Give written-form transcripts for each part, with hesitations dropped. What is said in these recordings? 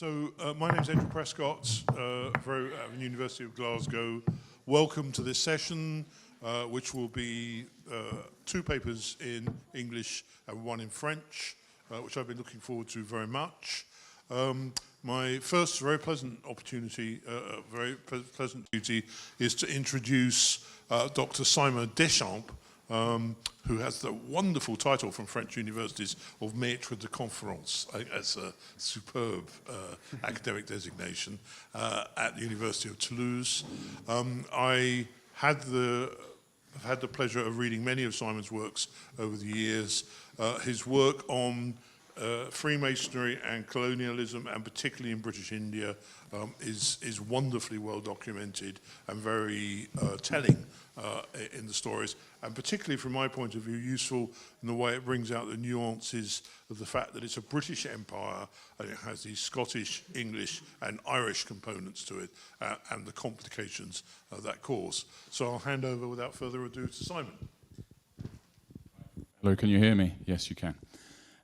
My name is Andrew Prescott, at the University of Glasgow. Welcome to this session, which will be two papers in English and one in French, which I've been looking forward to very much. My first very pleasant opportunity, pleasant duty, is to introduce Dr. Simon Deschamps, who has the wonderful title from French universities of Maître de Conférence. I think that's a superb academic designation at the University of Toulouse. I have had the pleasure of reading many of Simon's works over the years. His work on Freemasonry and colonialism, and particularly in British India, is wonderfully well documented and very telling in the stories, and particularly from my point of view useful in the way it brings out the nuances of the fact that it's a British empire and it has these Scottish, English and Irish components to it, and the complications that cause. So I'll hand over without further ado to Simon. Hello, can you hear me? Yes, you can.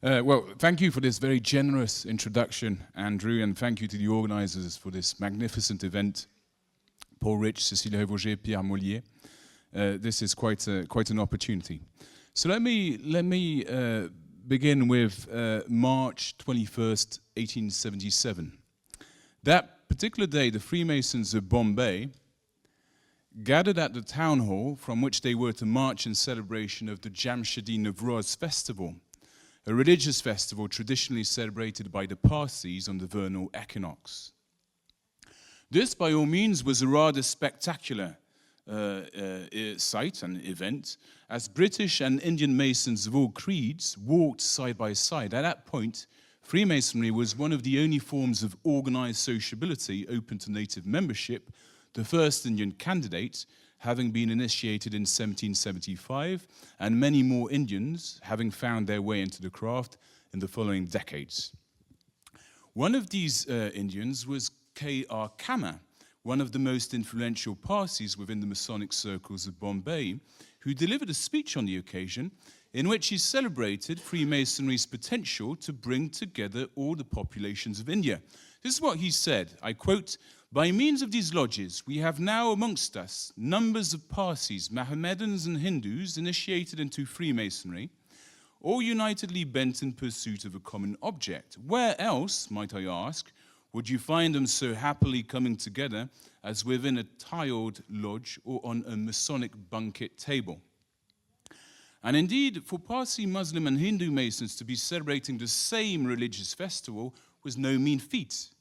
Well, thank you for this very generous introduction, Andrew, and thank you to the organizers for this magnificent event. Paul Rich, Cécile Révauger, Pierre Mollier. This is quite an opportunity. So let me begin with March 21st, 1877. That particular day, the Freemasons of Bombay gathered at the town hall from which they were to march in celebration of the Jamshedi Navroz festival, a religious festival traditionally celebrated by the Parsis on the vernal equinox. This, by all means, was a rather spectacular sight and event, as British and Indian Masons of all creeds walked side by side. At that point, Freemasonry was one of the only forms of organized sociability open to native membership, the first Indian candidate having been initiated in 1775, and many more Indians having found their way into the craft in the following decades. One of these Indians was K.R. Kama, one of the most influential Parsis within the Masonic circles of Bombay, who delivered a speech on the occasion in which he celebrated Freemasonry's potential to bring together all the populations of India. This is what he said, I quote, "By means of these lodges, we have now amongst us numbers of Parsis, Mohammedans and Hindus initiated into Freemasonry, all unitedly bent in pursuit of a common object. Where else, might I ask, would you find them so happily coming together as within a tiled lodge or on a Masonic banquet table?" And indeed, for Parsi, Muslim and Hindu Masons to be celebrating the same religious festival was no mean feat,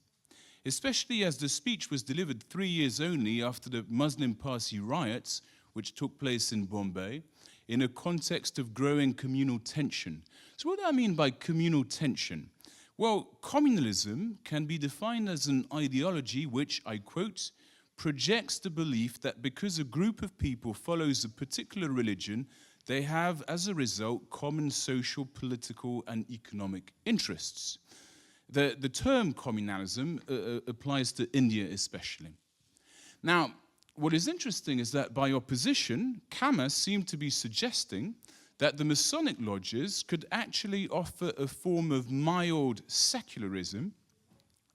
especially as the speech was delivered 3 years only after the Muslim Parsi riots, which took place in Bombay, in a context of growing communal tension. So what do I mean by communal tension? Well, communalism can be defined as an ideology which, I quote, projects the belief that because a group of people follows a particular religion, they have, as a result, common social, political, and economic interests. The term communalism applies to India especially. Now, what is interesting is that by opposition, Kama seemed to be suggesting that the Masonic lodges could actually offer a form of mild secularism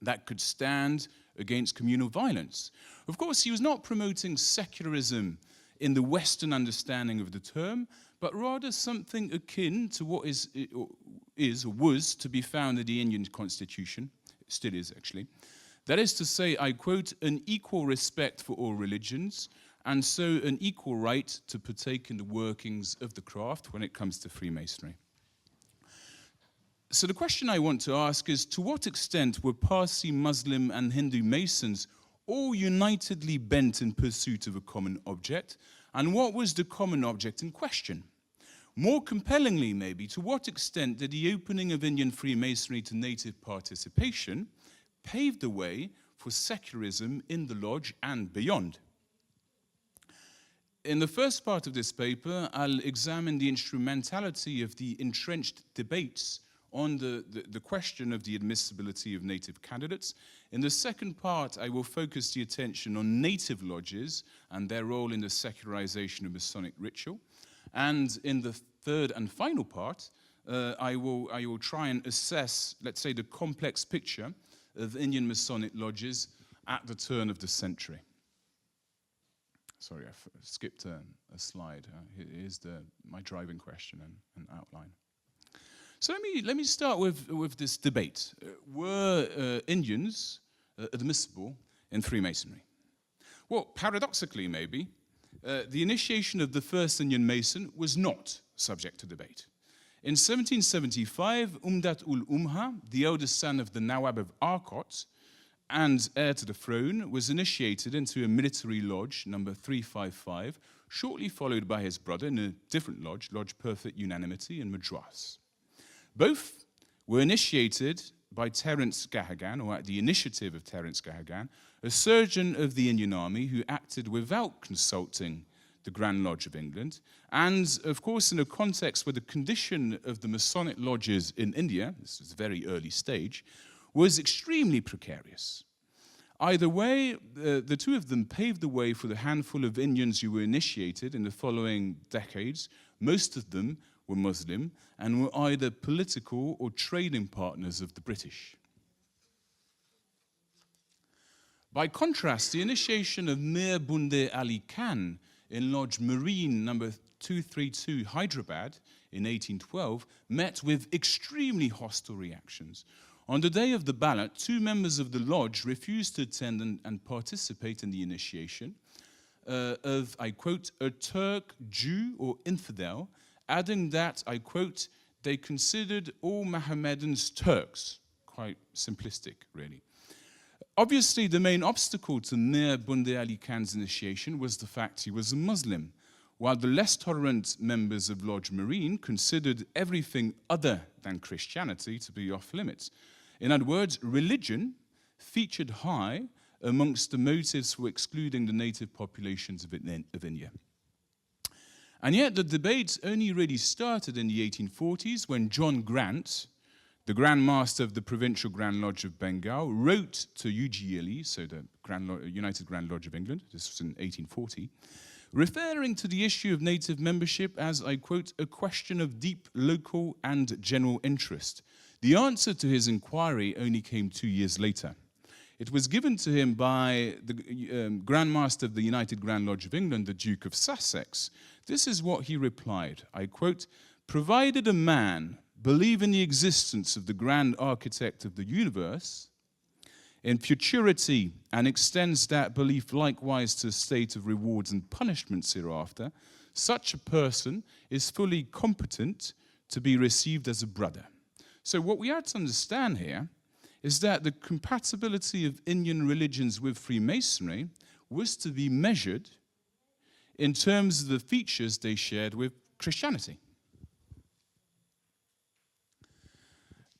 that could stand against communal violence. Of course, he was not promoting secularism in the Western understanding of the term, but rather something akin to what is or was to be found in the Indian constitution, still is actually. That is to say, I quote, "an equal respect for all religions, and so an equal right to partake in the workings of the craft when it comes to Freemasonry." So the question I want to ask is, to what extent were Parsi, Muslim and Hindu Masons all unitedly bent in pursuit of a common object, and what was the common object in question? More compellingly, maybe, to what extent did the opening of Indian Freemasonry to native participation pave the way for secularism in the lodge and beyond? In the first part of this paper, I'll examine the instrumentality of the entrenched debates on the question of the admissibility of native candidates. In the second part, I will focus the attention on native lodges and their role in the secularization of Masonic ritual. And in the third and final part, I will try and assess, let's say, the complex picture of Indian Masonic lodges at the turn of the century. Sorry, I skipped a slide. Here's my driving question and outline. So let me start with this debate. Were Indians admissible in Freemasonry? Well, paradoxically, maybe, the initiation of the first Indian Mason was not subject to debate. In 1775, Umdat ul Umha, the eldest son of the Nawab of Arcot and heir to the throne, was initiated into a military lodge, number 355, shortly followed by his brother in a different lodge, Lodge Perfect Unanimity in Madras. Both were initiated by Terence Gahagan, or at the initiative of Terence Gahagan, a surgeon of the Indian Army who acted without consulting the Grand Lodge of England, and of course in a context where the condition of the Masonic lodges in India, this is a very early stage, was extremely precarious. Either way, the two of them paved the way for the handful of Indians who were initiated in the following decades. Most of them were Muslim and were either political or trading partners of the British. By contrast, the initiation of Mir Bunde Ali Khan in Lodge Marine number 232 Hyderabad in 1812 met with extremely hostile reactions. On the day of the ballot, 2 members of the lodge refused to attend and participate in the initiation of, I quote, a Turk, Jew, or infidel, adding that, I quote, they considered all Mohammedans Turks. Quite simplistic, really. Obviously, the main obstacle to Mir Bunde Ali Khan's initiation was the fact he was a Muslim, while the less tolerant members of Lodge Marine considered everything other than Christianity to be off limits. In other words, religion featured high amongst the motives for excluding the native populations of India. And yet the debate only really started in the 1840s when John Grant, the Grand Master of the Provincial Grand Lodge of Bengal, wrote to UGLE, so the United Grand Lodge of England, this was in 1840, referring to the issue of native membership as, I quote, a question of deep local and general interest. The answer to his inquiry only came 2 years later. It was given to him by the Grand Master of the United Grand Lodge of England, the Duke of Sussex. This is what he replied, I quote, provided a man believe in the existence of the grand architect of the universe, in futurity, and extends that belief likewise to a state of rewards and punishments hereafter, such a person is fully competent to be received as a brother. So what we have to understand here is that the compatibility of Indian religions with Freemasonry was to be measured in terms of the features they shared with Christianity.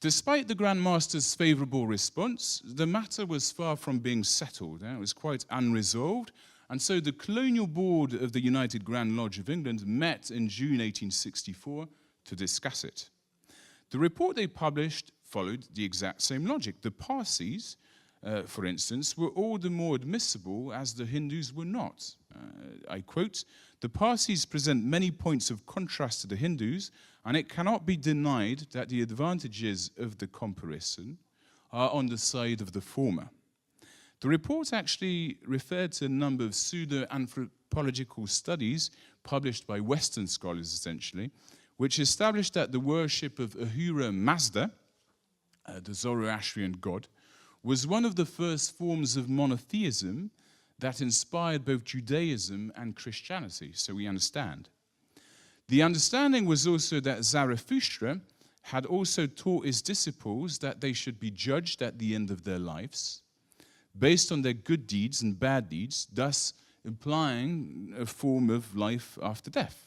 Despite the Grand Master's favorable response, the matter was far from being settled. It was quite unresolved, and so the Colonial Board of the United Grand Lodge of England met in June 1864 to discuss it. The report they published followed the exact same logic. The Parsis, for instance, were all the more admissible as the Hindus were not. I quote, the Parsis present many points of contrast to the Hindus, and it cannot be denied that the advantages of the comparison are on the side of the former. The report actually referred to a number of pseudo-anthropological studies published by Western scholars, essentially, which established that the worship of Ahura Mazda, the Zoroastrian god, was one of the first forms of monotheism that inspired both Judaism and Christianity, so we understand. The understanding was also that Zarathustra had also taught his disciples that they should be judged at the end of their lives based on their good deeds and bad deeds, thus implying a form of life after death.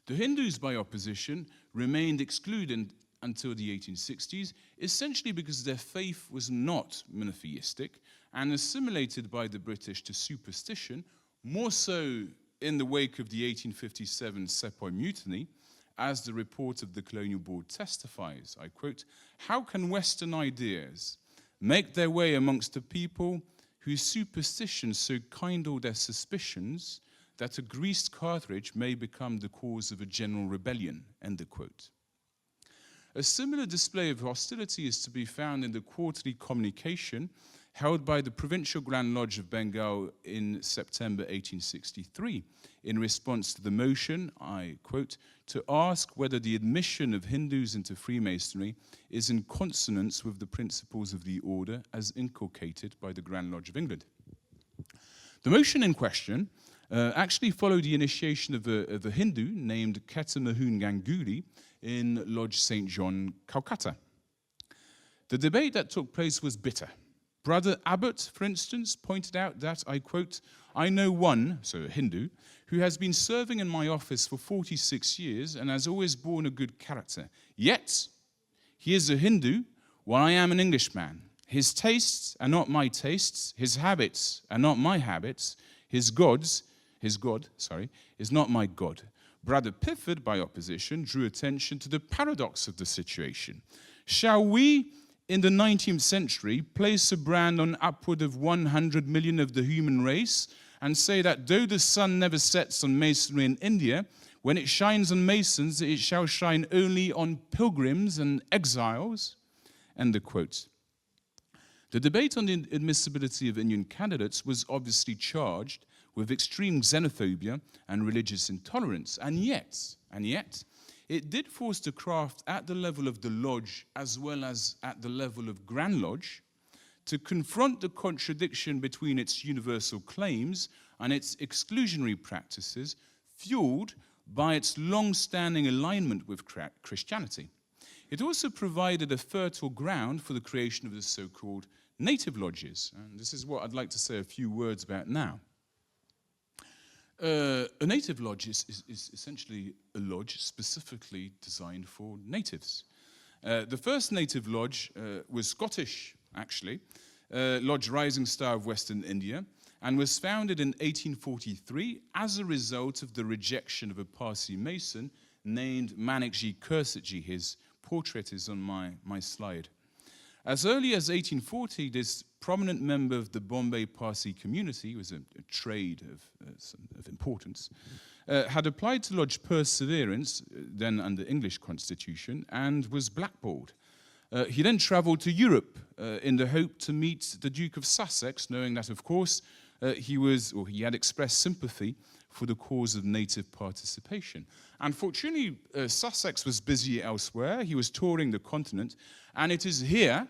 The Hindus, by opposition, remained excluded until the 1860s, essentially because their faith was not monotheistic and assimilated by the British to superstition, more so in the wake of the 1857 Sepoy Mutiny, as the report of the Colonial Board testifies, I quote, how can Western ideas make their way amongst a people whose superstitions so kindle their suspicions that a greased cartridge may become the cause of a general rebellion, end of quote. A similar display of hostility is to be found in the quarterly communication held by the Provincial Grand Lodge of Bengal in September 1863, in response to the motion, I quote, to ask whether the admission of Hindus into Freemasonry is in consonance with the principles of the order as inculcated by the Grand Lodge of England. The motion in question actually followed the initiation of a Hindu named Ketamahun Ganguly in Lodge St. John, Calcutta. The debate that took place was bitter. Brother Abbott, for instance, pointed out that, I quote, I know one, so a Hindu, who has been serving in my office for 46 years and has always borne a good character. Yet, he is a Hindu while I am an Englishman. His tastes are not my tastes, his habits are not my habits, his God, is not my God. Brother Pifford, by opposition, drew attention to the paradox of the situation. Shall we, in the 19th century, place a brand on upward of 100 million of the human race and say that though the sun never sets on masonry in India, when it shines on masons, it shall shine only on pilgrims and exiles? End of quote. The debate on the admissibility of Indian candidates was obviously charged with extreme xenophobia and religious intolerance, and yet, it did force the craft at the level of the lodge as well as at the level of Grand Lodge to confront the contradiction between its universal claims and its exclusionary practices, fueled by its long-standing alignment with Christianity. It also provided a fertile ground for the creation of the so-called native lodges, and this is what I'd like to say a few words about now. A native lodge is essentially a lodge specifically designed for natives. The first native lodge was Scottish, actually, Lodge Rising Star of Western India, and was founded in 1843 as a result of the rejection of a Parsi Mason named Manekji Kursitji. His portrait is on my slide. As early as 1840, this prominent member of the Bombay Parsi community, was a trade of importance, had applied to Lodge Perseverance, then under English constitution, and was blackballed. He then travelled to Europe in the hope to meet the Duke of Sussex, knowing that, of course, he had expressed sympathy for the cause of native participation. Unfortunately, Sussex was busy elsewhere. He was touring the continent, and it is here,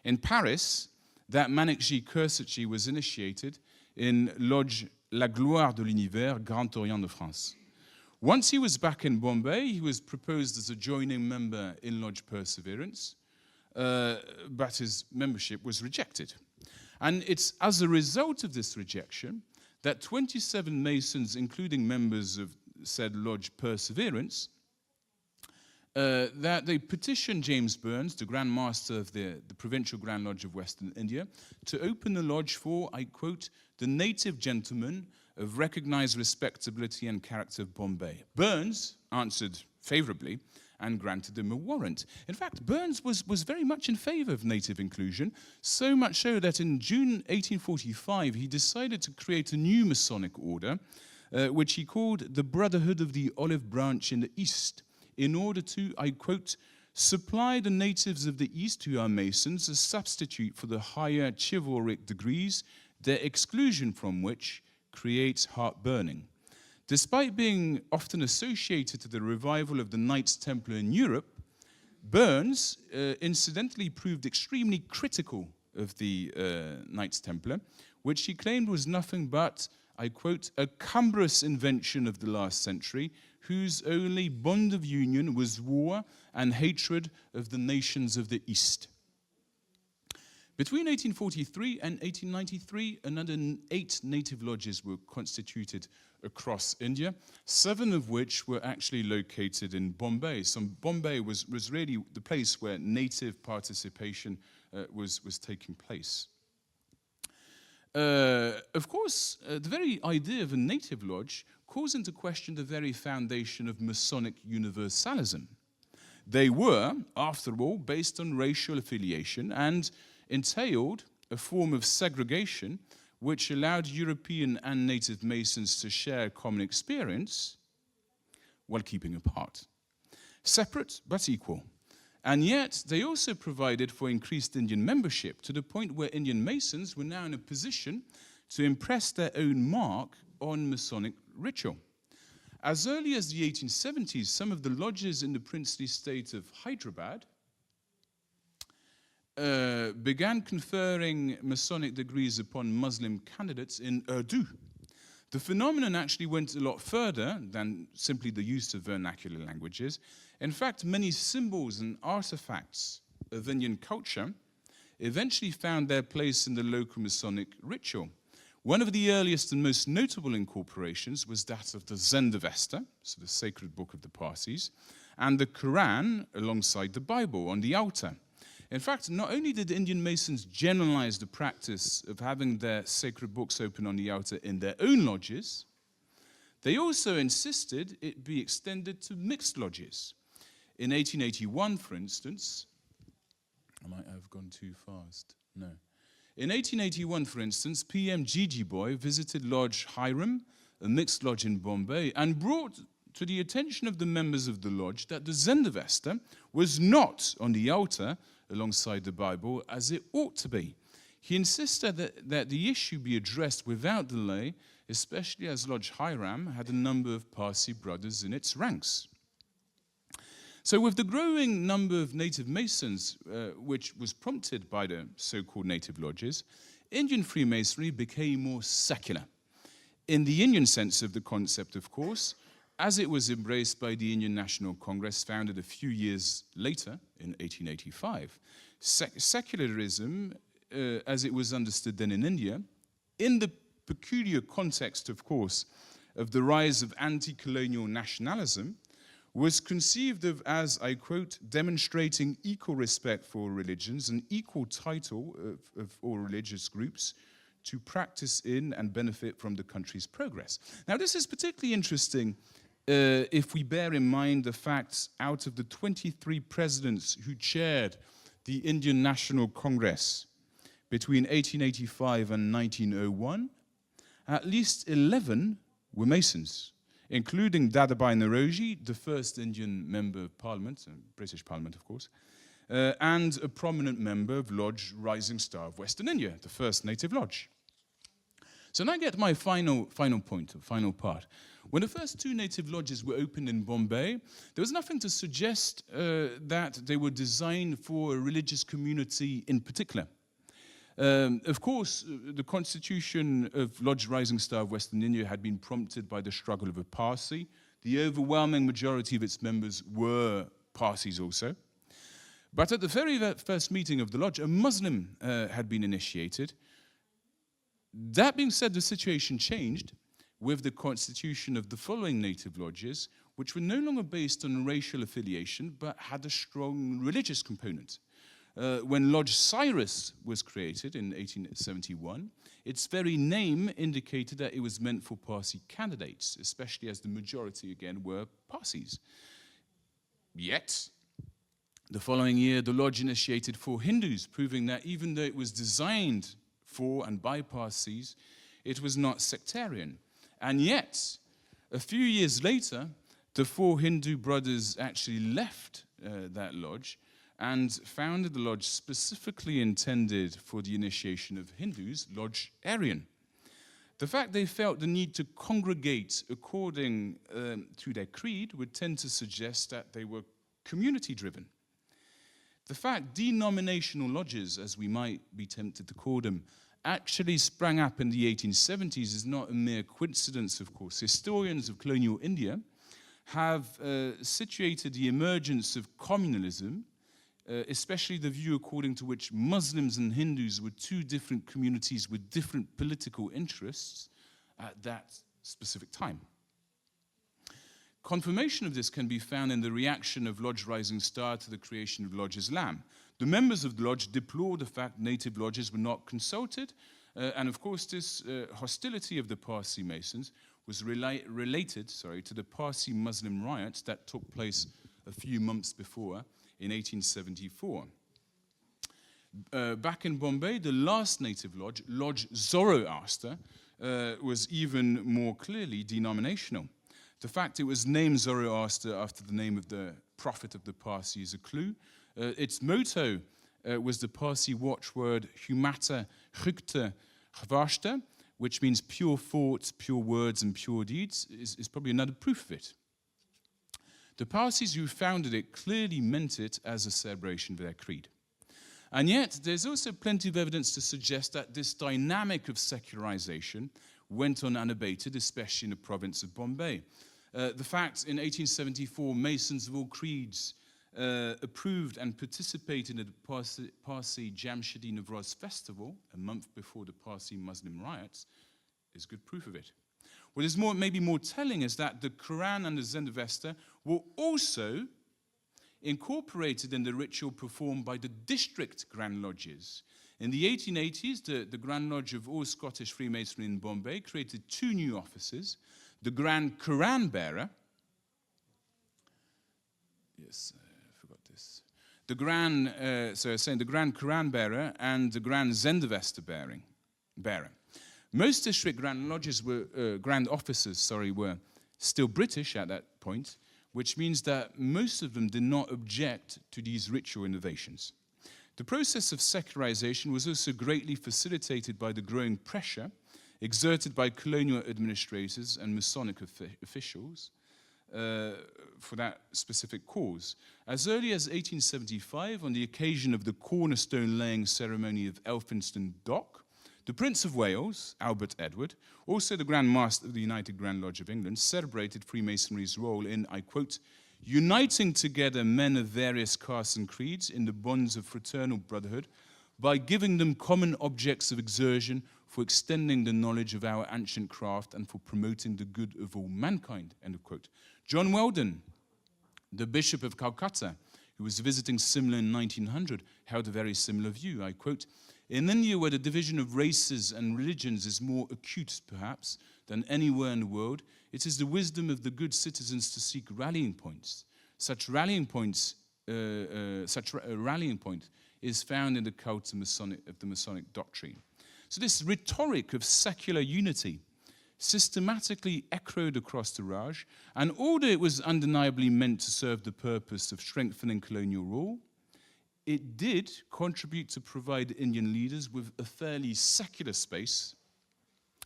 in Paris, that Manekji Kursitji was initiated in Lodge La Gloire de l'Univers, Grand Orient de France. Once he was back in Bombay, he was proposed as a joining member in Lodge Perseverance, but his membership was rejected. And it's as a result of this rejection that 27 Masons, including members of said Lodge Perseverance, that they petitioned James Burns, the Grand Master of the Provincial Grand Lodge of Western India, to open the lodge for, I quote, the native gentlemen of recognized respectability and character of Bombay. Burns answered favorably and granted them a warrant. In fact, Burns was very much in favor of native inclusion, so much so that in June 1845, he decided to create a new Masonic order, which he called the Brotherhood of the Olive Branch in the East, in order to, I quote, supply the natives of the East who are Masons a substitute for the higher chivalric degrees, their exclusion from which creates heartburning. Despite being often associated to the revival of the Knights Templar in Europe, Burns incidentally proved extremely critical of the Knights Templar, which he claimed was nothing but, I quote, a cumbrous invention of the last century, whose only bond of union was war and hatred of the nations of the East. Between 1843 and 1893, another 8 native lodges were constituted across India, 7 of which were actually located in Bombay. So Bombay was really the place where native participation was taking place. Of course, the very idea of a native lodge calls into question the very foundation of Masonic universalism. They were, after all, based on racial affiliation and entailed a form of segregation which allowed European and native Masons to share a common experience while keeping apart. Separate but equal. And yet, they also provided for increased Indian membership to the point where Indian Masons were now in a position to impress their own mark on Masonic ritual. As early as the 1870s, some of the lodges in the princely state of Hyderabad began conferring Masonic degrees upon Muslim candidates in Urdu. The phenomenon actually went a lot further than simply the use of vernacular languages. In fact, many symbols and artifacts of Indian culture eventually found their place in the local Masonic ritual. One of the earliest and most notable incorporations was that of the Zendavesta, so the sacred book of the Parsis, and the Quran alongside the Bible on the altar. In fact, not only did Indian Masons generalize the practice of having their sacred books open on the altar in their own lodges, they also insisted it be extended to mixed lodges. In 1881, for instance, I might have gone too fast, no. In 1881, for instance, PM Gigi Boy visited Lodge Hiram, a mixed lodge in Bombay, and brought to the attention of the members of the lodge that the Zendavesta was not on the altar alongside the Bible as it ought to be. He insisted that the issue be addressed without delay, especially as Lodge Hiram had a number of Parsi brothers in its ranks. So with the growing number of native Masons, which was prompted by the so-called native lodges, Indian Freemasonry became more secular. In the Indian sense of the concept, of course, as it was embraced by the Indian National Congress, founded a few years later, in 1885. Secularism, as it was understood then in India, in the peculiar context, of course, of the rise of anti-colonial nationalism, was conceived of as, I quote, demonstrating equal respect for religions and equal title of all religious groups to practice in and benefit from the country's progress. Now, this is particularly interesting if we bear in mind the fact out of the 23 presidents who chaired the Indian National Congress between 1885 and 1901, at least 11 were Masons, including Dadabhai Naoroji, the first Indian member of Parliament, British Parliament, of course, and a prominent member of Lodge Rising Star of Western India, the first native lodge. So now I get my final part. When the first two native lodges were opened in Bombay, there was nothing to suggest that they were designed for a religious community in particular. Of course, the constitution of Lodge Rising Star of Western India had been prompted by the struggle of a Parsi. The overwhelming majority of its members were Parsis also. But at the very first meeting of the lodge, a Muslim had been initiated. That being said, the situation changed with the constitution of the following native lodges, which were no longer based on racial affiliation, but had a strong religious component. When Lodge Cyrus was created in 1871, its very name indicated that it was meant for Parsi candidates, especially as the majority, again, were Parsis. Yet, the following year, the lodge initiated for Hindus, proving that even though it was designed for and by Parsis, it was not sectarian. And yet, a few years later, the four Hindu brothers actually left that lodge and founded the lodge specifically intended for the initiation of Hindus, Lodge Aryan. The fact they felt the need to congregate according to their creed would tend to suggest that they were community-driven. The fact denominational lodges, as we might be tempted to call them, actually sprang up in the 1870s is not a mere coincidence, of course. Historians of colonial India have situated the emergence of communalism, especially the view according to which Muslims and Hindus were two different communities with different political interests at that specific time. Confirmation of this can be found in the reaction of Lodge Rising Star to the creation of Lodge Islam. The members of the lodge deplored the fact native lodges were not consulted, and of course this hostility of the Parsi Masons was related to the Parsi Muslim riots that took place a few months before in 1874. Back in Bombay, the last native lodge, Lodge Zoroaster, was even more clearly denominational. The fact it was named Zoroaster after the name of the prophet of the Parsi is a clue. Its motto was the Parsi watchword Humata Chukta Chvashta, which means pure thoughts, pure words, and pure deeds, is probably another proof of it. The Parsis who founded it clearly meant it as a celebration of their creed. And yet, there's also plenty of evidence to suggest that this dynamic of secularization went on unabated, especially in the province of Bombay. The fact in 1874, Masons of all creeds approved and participated in the Parsi Jamshidi Navroz festival, a month before the Parsi Muslim riots, is good proof of it. What is maybe more telling is that the Quran and the Zendavesta were also incorporated in the ritual performed by the district Grand Lodges. In the 1880s, the Grand Lodge of all Scottish Freemasonry in Bombay created two new offices, the Grand Quran Bearer, yes, I forgot this, the Grand Quran Bearer and the Grand Zendavesta Bearer. Most district Grand Lodges were, Grand Officers, were still British at that point, which means that most of them did not object to these ritual innovations. The process of secularization was also greatly facilitated by the growing pressure exerted by colonial administrators and Masonic officials for that specific cause. As early as 1875, on the occasion of the cornerstone laying ceremony of Elphinstone Dock, the Prince of Wales, Albert Edward, also the Grand Master of the United Grand Lodge of England, celebrated Freemasonry's role in, I quote, uniting together men of various castes and creeds in the bonds of fraternal brotherhood by giving them common objects of exertion for extending the knowledge of our ancient craft and for promoting the good of all mankind, end of quote. John Weldon, the Bishop of Calcutta, who was visiting Simla in 1900, held a very similar view, I quote, in India, where the division of races and religions is more acute, perhaps, than anywhere in the world, it is the wisdom of the good citizens to seek rallying points. Such a rallying point is found in the cult of the Masonic doctrine. So this rhetoric of secular unity systematically echoed across the Raj, and although it was undeniably meant to serve the purpose of strengthening colonial rule, it did contribute to provide Indian leaders with a fairly secular space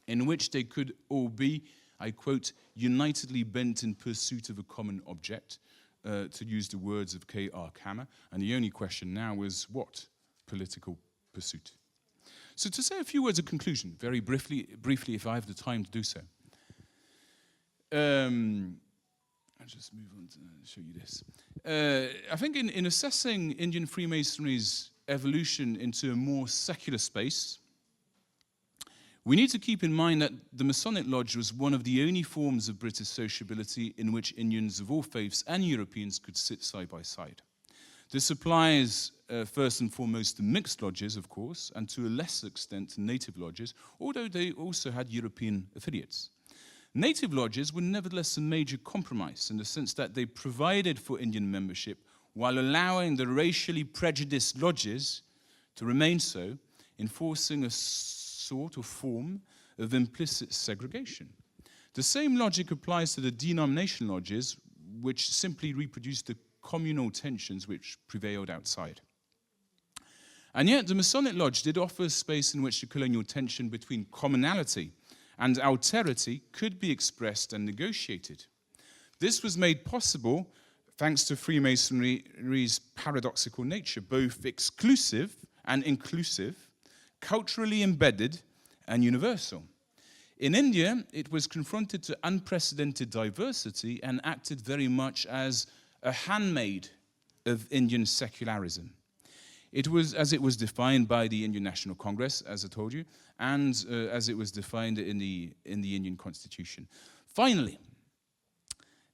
in which they could all be, I quote, unitedly bent in pursuit of a common object, to use the words of K.R. Kammer. And the only question now was what political pursuit? So to say a few words of conclusion, very briefly if I have the time to do so. I'll just move on to show you this. I think in assessing Indian Freemasonry's evolution into a more secular space, we need to keep in mind that the Masonic Lodge was one of the only forms of British sociability in which Indians of all faiths and Europeans could sit side by side. This applies first and foremost to mixed lodges, of course, and to a lesser extent to native lodges, although they also had European affiliates. Native lodges were nevertheless a major compromise in the sense that they provided for Indian membership while allowing the racially prejudiced lodges to remain so, enforcing a sort of form of implicit segregation. The same logic applies to the denomination lodges, which simply reproduced the communal tensions which prevailed outside. And yet, the Masonic Lodge did offer a space in which the colonial tension between commonality and alterity could be expressed and negotiated. This was made possible thanks to Freemasonry's paradoxical nature, both exclusive and inclusive, culturally embedded and universal. In India, it was confronted to unprecedented diversity and acted very much as a handmaid of Indian secularism. It was as it was defined by the Indian National Congress, as I told you, and as it was defined in the Indian Constitution. Finally,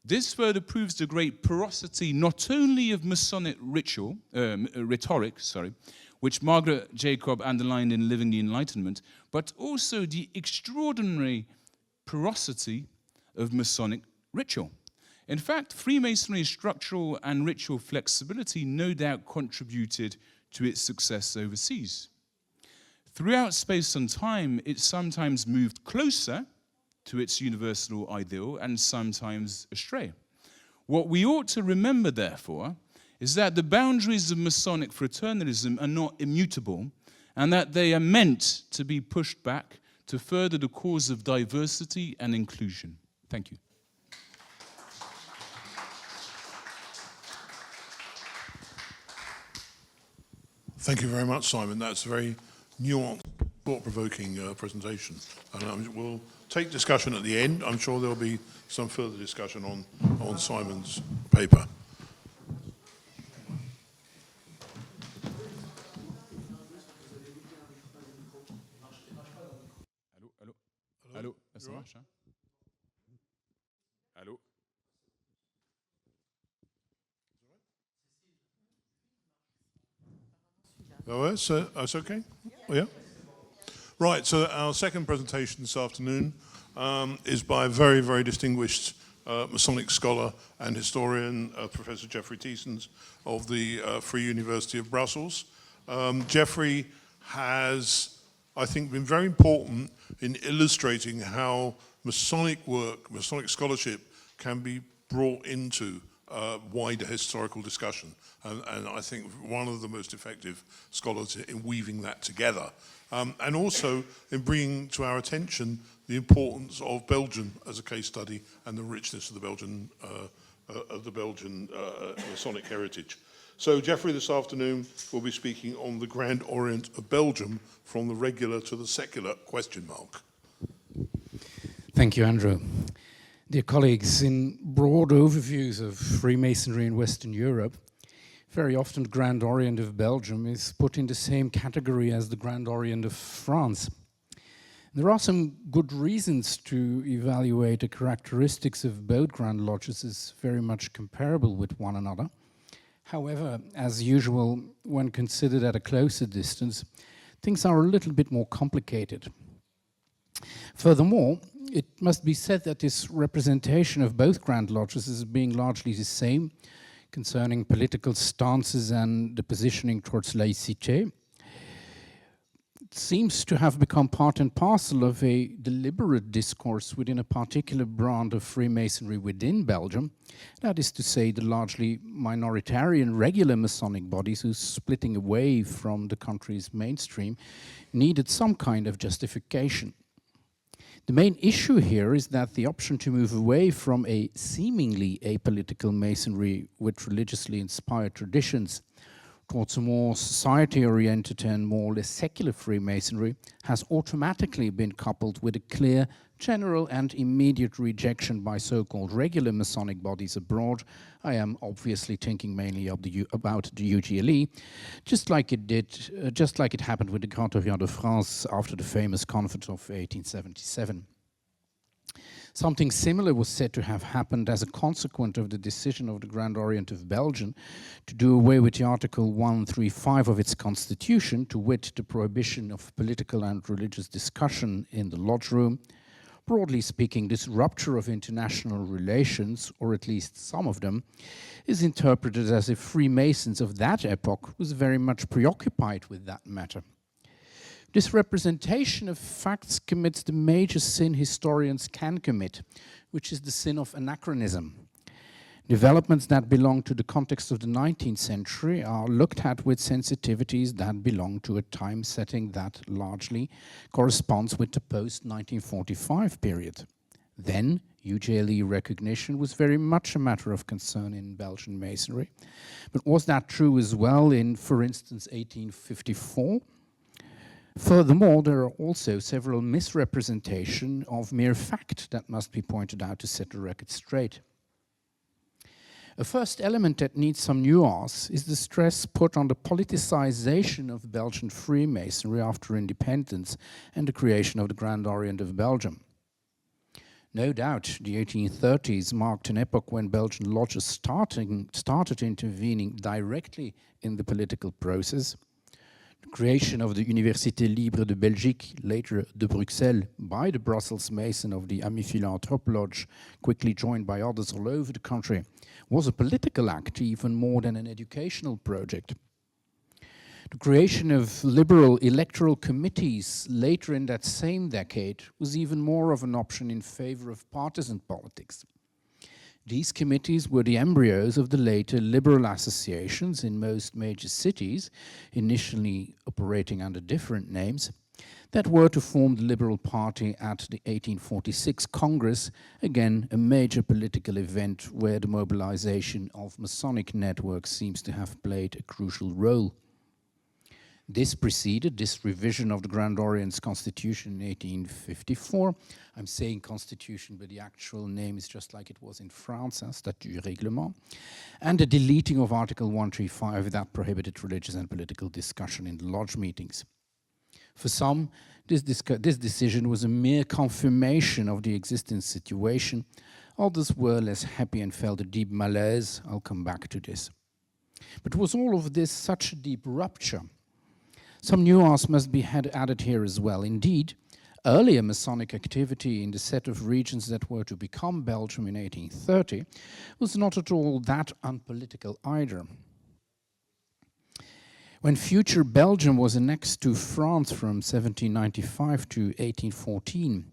this further proves the great porosity not only of Masonic rhetoric, which Margaret Jacob underlined in Living the Enlightenment, but also the extraordinary porosity of Masonic ritual. In fact, Freemasonry's structural and ritual flexibility no doubt contributed to its success overseas. Throughout space and time, it sometimes moved closer to its universal ideal and sometimes astray. What we ought to remember, therefore, is that the boundaries of Masonic fraternalism are not immutable and that they are meant to be pushed back to further the cause of diversity and inclusion. Thank you. Thank you very much, Simon. That's a very nuanced, thought-provoking presentation. And we'll take discussion at the end. I'm sure there'll be some further discussion on Simon's paper. Allô, ça marche, hein? Allô? Oh, that's okay? Yeah? Right, so our second presentation this afternoon is by a very, very distinguished Masonic scholar and historian, Professor Geoffrey Teesons of the Free University of Brussels. Geoffrey has, I think, been very important in illustrating how Masonic work, Masonic scholarship can be brought into wider historical discussion. And I think one of the most effective scholars in weaving that together. And also in bringing to our attention the importance of Belgium as a case study and the richness of the Belgian Masonic heritage. So Geoffrey this afternoon will be speaking on the Grand Orient of Belgium from the regular to the secular question mark. Thank you, Andrew. Dear colleagues, in broad overviews of Freemasonry in Western Europe, very often the Grand Orient of Belgium is put in the same category as the Grand Orient of France. There are some good reasons to evaluate the characteristics of both Grand Lodges as very much comparable with one another. However, as usual, when considered at a closer distance, things are a little bit more complicated. Furthermore, it must be said that this representation of both Grand Lodges is being largely the same concerning political stances and the positioning towards laïcité. It seems to have become part and parcel of a deliberate discourse within a particular brand of Freemasonry within Belgium. That is to say, the largely minoritarian regular Masonic bodies whose splitting away from the country's mainstream needed some kind of justification. The main issue here is that the option to move away from a seemingly apolitical Masonry with religiously inspired traditions towards a more society-oriented and more or less secular Freemasonry has automatically been coupled with a clear, general and immediate rejection by so-called regular Masonic bodies abroad. I am obviously thinking mainly of about the UGLE, just like it happened with the Grand Orient de France after the famous conference of 1877. Something similar was said to have happened as a consequence of the decision of the Grand Orient of Belgium to do away with the Article 135 of its constitution, to wit, the prohibition of political and religious discussion in the lodge room. Broadly speaking, this rupture of international relations, or at least some of them, is interpreted as if Freemasons of that epoch was very much preoccupied with that matter. This representation of facts commits the major sin historians can commit, which is the sin of anachronism. Developments that belong to the context of the 19th century are looked at with sensitivities that belong to a time setting that largely corresponds with the post-1945 period. Then, UGLE recognition was very much a matter of concern in Belgian Masonry. But was that true as well in, for instance, 1854? Furthermore, there are also several misrepresentations of mere fact that must be pointed out to set the record straight. A first element that needs some nuance is the stress put on the politicization of Belgian Freemasonry after independence and the creation of the Grand Orient of Belgium. No doubt, the 1830s marked an epoch when Belgian lodges started intervening directly in the political process. The creation of the Université Libre de Belgique, later de Bruxelles, by the Brussels Mason of the Amis Philanthrope Lodge, quickly joined by others all over the country, was a political act even more than an educational project. The creation of liberal electoral committees later in that same decade was even more of an option in favor of partisan politics. These committees were the embryos of the later liberal associations in most major cities, initially operating under different names, that were to form the Liberal Party at the 1846 Congress, again a major political event where the mobilization of Masonic networks seems to have played a crucial role. This preceded this revision of the Grand Orient's constitution in 1854. I'm saying constitution, but the actual name is just like it was in France, statut règlement, and the deleting of Article 135 that prohibited religious and political discussion in the lodge meetings. For some, this decision was a mere confirmation of the existing situation. Others were less happy and felt a deep malaise. I'll come back to this. But was all of this such a deep rupture? Some nuance must be added here as well. Indeed, earlier Masonic activity in the set of regions that were to become Belgium in 1830 was not at all that unpolitical either. When future Belgium was annexed to France from 1795 to 1814,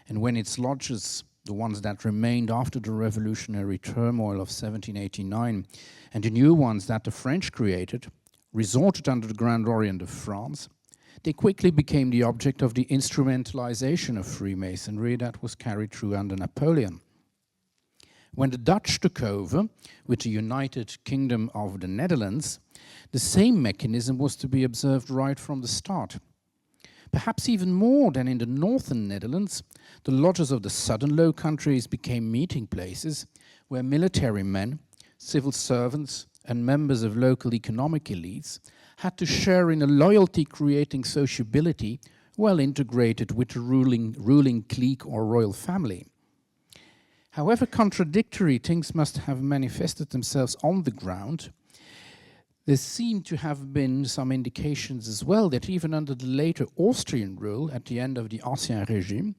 and when its lodges, the ones that remained after the revolutionary turmoil of 1789, and the new ones that the French created, resorted under the Grand Orient of France, they quickly became the object of the instrumentalization of Freemasonry that was carried through under Napoleon. When the Dutch took over with the United Kingdom of the Netherlands, the same mechanism was to be observed right from the start. Perhaps even more than in the northern Netherlands, the lodges of the southern Low Countries became meeting places where military men, civil servants, and members of local economic elites had to share in a loyalty-creating sociability well integrated with the ruling clique or royal family. However contradictory things must have manifested themselves on the ground, there seem to have been some indications as well that even under the later Austrian rule at the end of the Ancien Régime,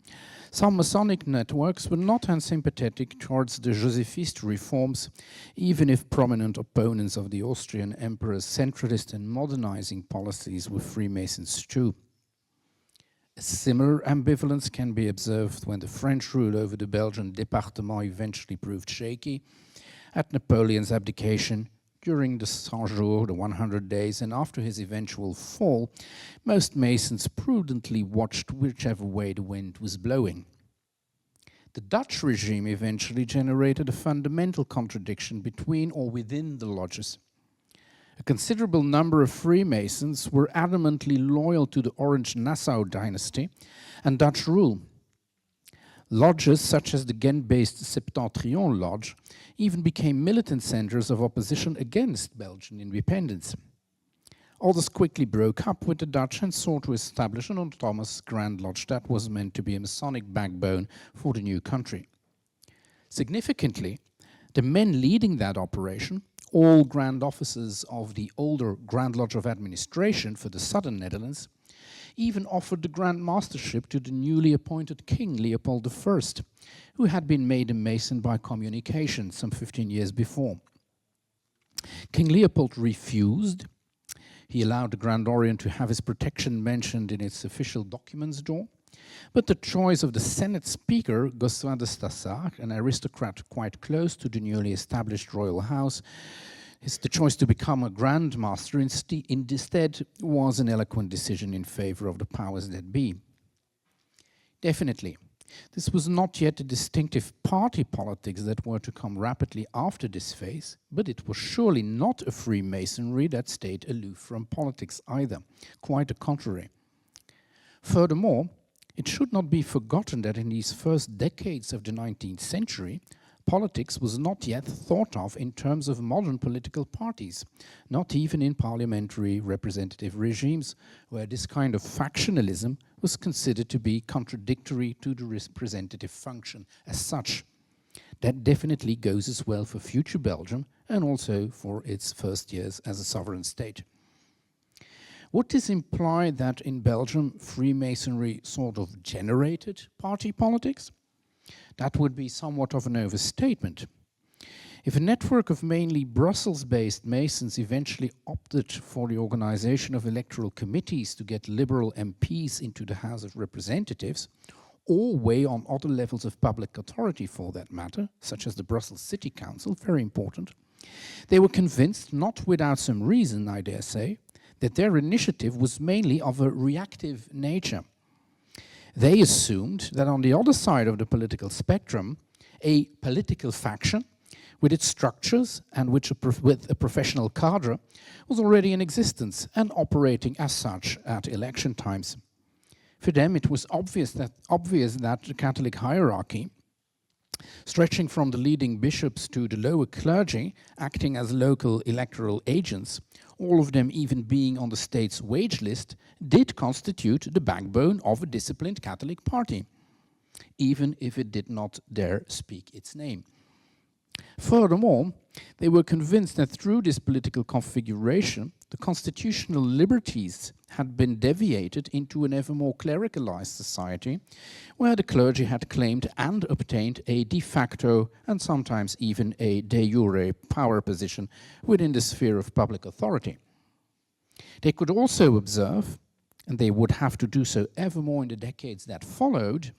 some Masonic networks were not unsympathetic towards the Josephist reforms, even if prominent opponents of the Austrian emperor's centralist and modernizing policies were Freemasons too. A similar ambivalence can be observed when the French rule over the Belgian département eventually proved shaky, at Napoleon's abdication, during the 100 jours, the 100 days, and after his eventual fall, most Masons prudently watched whichever way the wind was blowing. The Dutch regime eventually generated a fundamental contradiction between or within the lodges. A considerable number of Freemasons were adamantly loyal to the Orange-Nassau dynasty and Dutch rule. Lodges such as the Ghent-based Septentrion Lodge even became militant centers of opposition against Belgian independence. Others quickly broke up with the Dutch and sought to establish an autonomous Grand Lodge that was meant to be a Masonic backbone for the new country. Significantly, the men leading that operation, all Grand Officers of the older Grand Lodge of Administration for the southern Netherlands, even offered the Grand Mastership to the newly appointed King Leopold I, who had been made a Mason by communication some 15 years before. King Leopold refused. He allowed the Grand Orient to have his protection mentioned in its official documents door, but the choice of the Senate Speaker, Gossuin de Stassard, an aristocrat quite close to the newly established royal house, the choice to become a Grand Master instead was an eloquent decision in favor of the powers that be. Definitely, this was not yet the distinctive party politics that were to come rapidly after this phase, but it was surely not a Freemasonry that stayed aloof from politics either, quite the contrary. Furthermore, it should not be forgotten that in these first decades of the 19th century, politics was not yet thought of in terms of modern political parties, not even in parliamentary representative regimes, where this kind of factionalism was considered to be contradictory to the representative function as such. That definitely goes as well for future Belgium and also for its first years as a sovereign state. Would this imply that in Belgium Freemasonry sort of generated party politics? That would be somewhat of an overstatement. If a network of mainly Brussels-based Masons eventually opted for the organization of electoral committees to get liberal MPs into the House of Representatives, or weigh on other levels of public authority for that matter, such as the Brussels City Council, very important, they were convinced, not without some reason, I dare say, that their initiative was mainly of a reactive nature. They assumed that on the other side of the political spectrum, a political faction with its structures and with a professional cadre was already in existence and operating as such at election times. For them, it was obvious that the Catholic hierarchy, stretching from the leading bishops to the lower clergy, acting as local electoral agents, all of them even being on the state's wage list, did constitute the backbone of a disciplined Catholic party, even if it did not dare speak its name. Furthermore, they were convinced that through this political configuration, the constitutional liberties had been deviated into an ever more clericalized society, where the clergy had claimed and obtained a de facto and sometimes even a de jure power position within the sphere of public authority. They could also observe, and they would have to do so ever more in the decades that followed,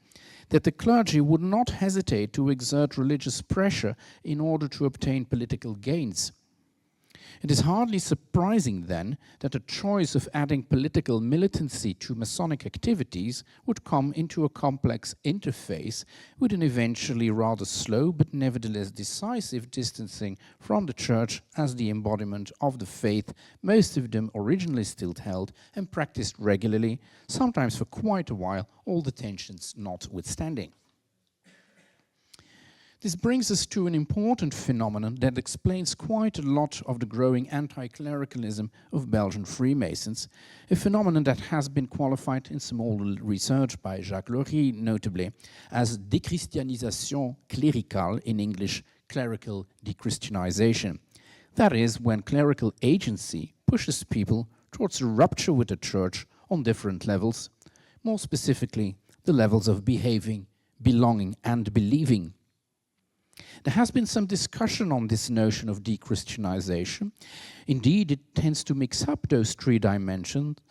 that the clergy would not hesitate to exert religious pressure in order to obtain political gains. It is hardly surprising, then, that the choice of adding political militancy to Masonic activities would come into a complex interface with an eventually rather slow but nevertheless decisive distancing from the Church as the embodiment of the faith most of them originally still held and practiced regularly, sometimes for quite a while, all the tensions notwithstanding. This brings us to an important phenomenon that explains quite a lot of the growing anti-clericalism of Belgian Freemasons, a phenomenon that has been qualified in some older research by Jacques Laurie, notably, as déchristianisation cléricale, in English, clerical dechristianization. That is, when clerical agency pushes people towards a rupture with the Church on different levels, more specifically, the levels of behaving, belonging, and believing. There has been some discussion on this notion of dechristianization. Indeed, it tends to mix up those three dimensions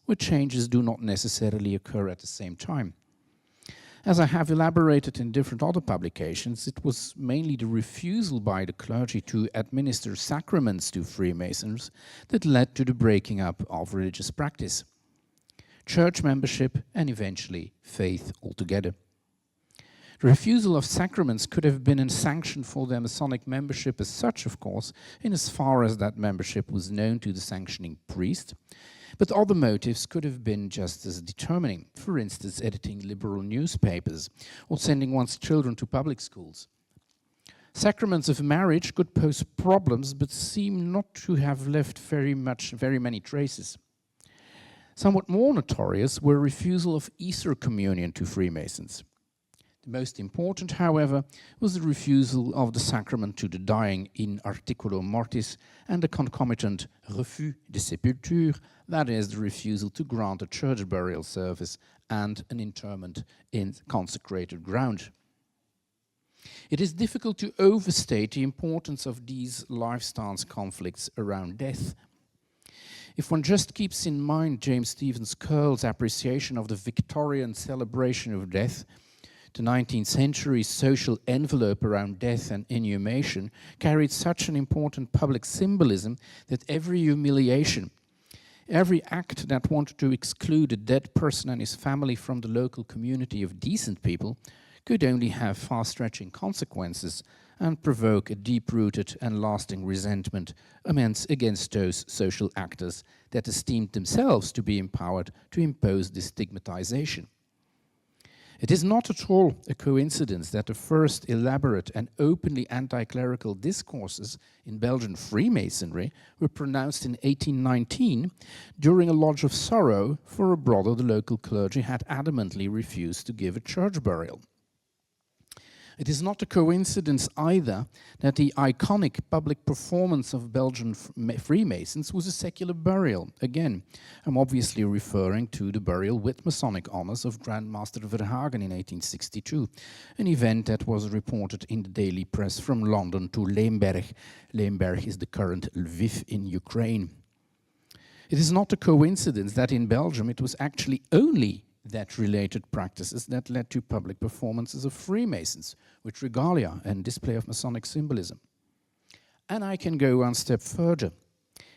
where changes do not necessarily occur at the same time. As I have elaborated in different other publications, it was mainly the refusal by the clergy to administer sacraments to Freemasons that led to the breaking up of religious practice, church membership, and eventually faith altogether. The refusal of sacraments could have been a sanction for their Masonic membership as such, of course, in as far as that membership was known to the sanctioning priest. But other motives could have been just as determining, for instance, editing liberal newspapers or sending one's children to public schools. Sacraments of marriage could pose problems, but seem not to have left very many traces. Somewhat more notorious were refusal of Easter communion to Freemasons. The most important, however, was the refusal of the sacrament to the dying in articulo mortis and the concomitant refus de sépulture, that is, the refusal to grant a church burial service and an interment in consecrated ground. It is difficult to overstate the importance of these life-stance conflicts around death. If one just keeps in mind James Stephen Curl's appreciation of the Victorian celebration of death, the 19th century social envelope around death and inhumation carried such an important public symbolism that every humiliation, every act that wanted to exclude a dead person and his family from the local community of decent people could only have far-stretching consequences and provoke a deep-rooted and lasting resentment against those social actors that esteemed themselves to be empowered to impose this stigmatization. It is not at all a coincidence that the first elaborate and openly anti-clerical discourses in Belgian Freemasonry were pronounced in 1819 during a lodge of sorrow for a brother the local clergy had adamantly refused to give a church burial. It is not a coincidence either that the iconic public performance of Belgian Freemasons was a secular burial. Again, I'm obviously referring to the burial with Masonic honors of Grand Master Verhagen in 1862, an event that was reported in the daily press from London to Lemberg. Lemberg is the current Lviv in Ukraine. It is not a coincidence that in Belgium it was actually only that related practices that led to public performances of Freemasons with regalia and display of Masonic symbolism. And I can go one step further.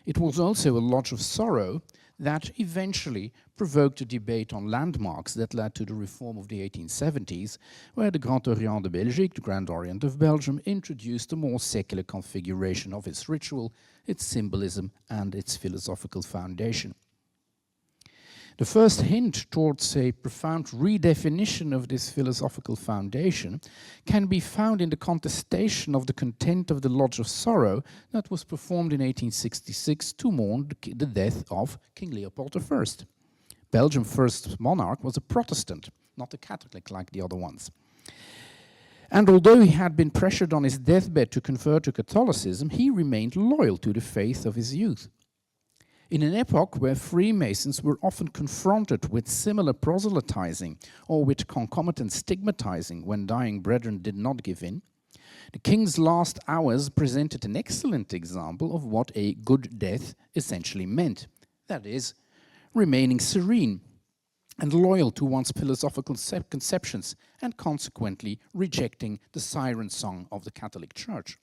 It was also a lodge of sorrow that eventually provoked a debate on landmarks that led to the reform of the 1870s, where the Grand Orient de Belgique, the Grand Orient of Belgium, introduced a more secular configuration of its ritual, its symbolism, and its philosophical foundation. The first hint towards a profound redefinition of this philosophical foundation can be found in the contestation of the content of the Lodge of Sorrow that was performed in 1866 to mourn the death of King Leopold I. Belgium's first monarch was a Protestant, not a Catholic like the other ones. And although he had been pressured on his deathbed to convert to Catholicism, he remained loyal to the faith of his youth. In an epoch where Freemasons were often confronted with similar proselytizing or with concomitant stigmatizing when dying brethren did not give in, the king's last hours presented an excellent example of what a good death essentially meant. That is, remaining serene and loyal to one's philosophical conceptions and consequently rejecting the siren song of the Catholic Church.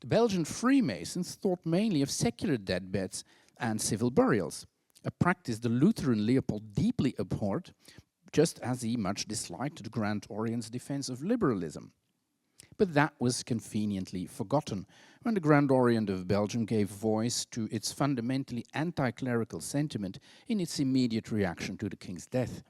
The Belgian Freemasons thought mainly of secular deathbeds and civil burials, a practice the Lutheran Leopold deeply abhorred, just as he much disliked the Grand Orient's defense of liberalism. But that was conveniently forgotten when the Grand Orient of Belgium gave voice to its fundamentally anti-clerical sentiment in its immediate reaction to the king's death.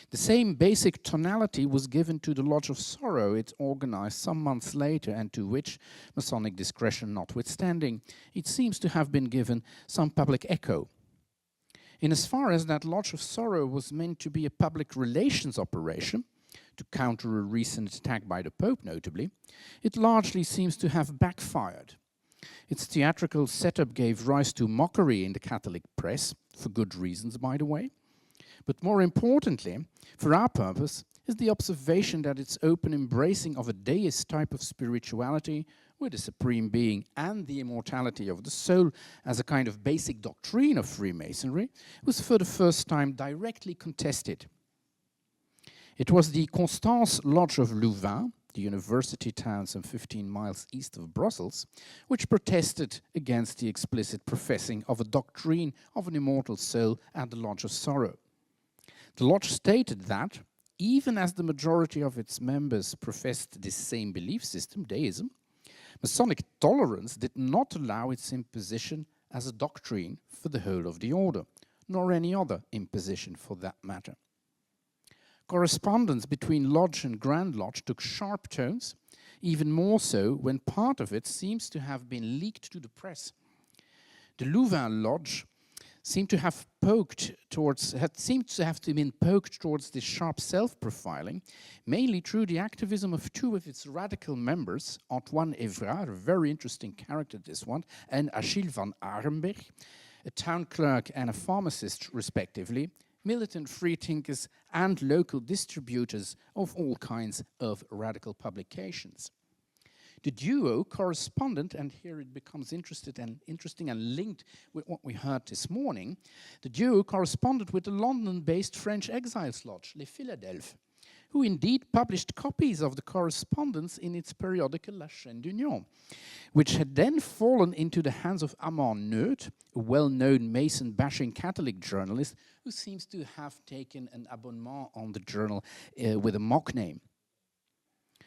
The same basic tonality was given to the Lodge of Sorrow it organized some months later, and to which, Masonic discretion notwithstanding, it seems to have been given some public echo. In as far as that Lodge of Sorrow was meant to be a public relations operation, to counter a recent attack by the Pope notably, it largely seems to have backfired. Its theatrical setup gave rise to mockery in the Catholic press, for good reasons by the way. But more importantly, for our purpose, is the observation that its open embracing of a deist type of spirituality with a supreme being and the immortality of the soul as a kind of basic doctrine of Freemasonry was for the first time directly contested. It was the Constance Lodge of Louvain, the university town some 15 miles east of Brussels, which protested against the explicit professing of a doctrine of an immortal soul at the Lodge of Sorrow. The Lodge stated that, even as the majority of its members professed this same belief system, deism, Masonic tolerance did not allow its imposition as a doctrine for the whole of the order, nor any other imposition for that matter. Correspondence between Lodge and Grand Lodge took sharp tones, even more so when part of it seems to have been leaked to the press. The Louvain Lodge seemed to have been poked towards this sharp self-profiling, mainly through the activism of two of its radical members, Antoine Evrard, a very interesting character this one, and Achille van Arenberg, a town clerk and a pharmacist respectively, militant freethinkers and local distributors of all kinds of radical publications. The duo correspondent, and here it becomes interesting and linked with what we heard this morning, the duo corresponded with the London-based French Exiles Lodge, Les Philadelphes, who indeed published copies of the correspondence in its periodical La Chaîne d'Union, which had then fallen into the hands of Armand Neut, a well-known Mason-bashing Catholic journalist who seems to have taken an abonnement on the journal with a mock name.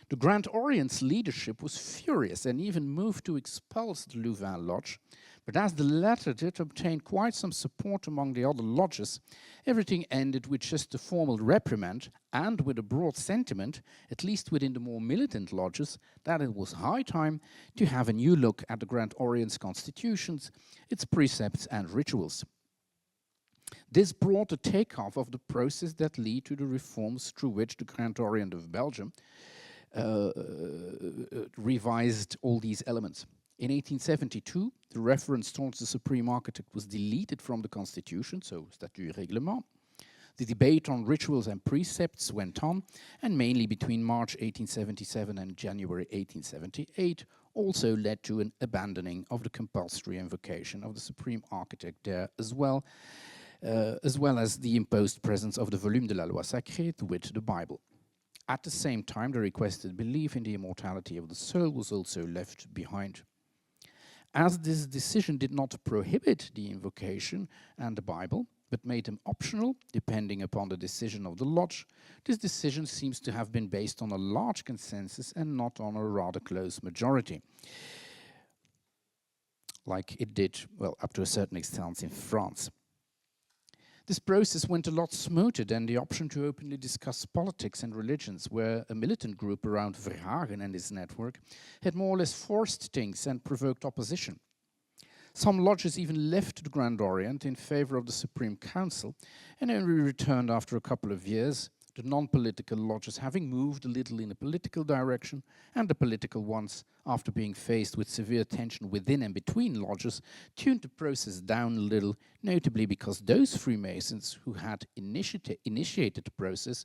The Grand Orient's leadership was furious and even moved to expulse the Louvain Lodge, but as the latter did obtain quite some support among the other lodges, everything ended with just a formal reprimand and with a broad sentiment, at least within the more militant lodges, that it was high time to have a new look at the Grand Orient's constitutions, its precepts and rituals. This brought a takeoff of the process that led to the reforms through which the Grand Orient of Belgium revised all these elements. In 1872, the reference towards the Supreme Architect was deleted from the Constitution, so Statut Règlement. The debate on rituals and precepts went on, and mainly between March 1877 and January 1878 also led to an abandoning of the compulsory invocation of the Supreme Architect there as well as the imposed presence of the Volume de la Loi Sacrée, to wit, the Bible. At the same time, the requested belief in the immortality of the soul was also left behind. As this decision did not prohibit the invocation and the Bible, but made them optional, depending upon the decision of the lodge, this decision seems to have been based on a large consensus and not on a rather close majority, like it did, well, up to a certain extent in France. This process went a lot smoother than the option to openly discuss politics and religions, where a militant group around Verhagen and his network had more or less forced things and provoked opposition. Some lodges even left the Grand Orient in favor of the Supreme Council and only returned after a couple of years, the non-political lodges having moved a little in a political direction, and the political ones, after being faced with severe tension within and between lodges, tuned the process down a little, notably because those Freemasons who had initiated the process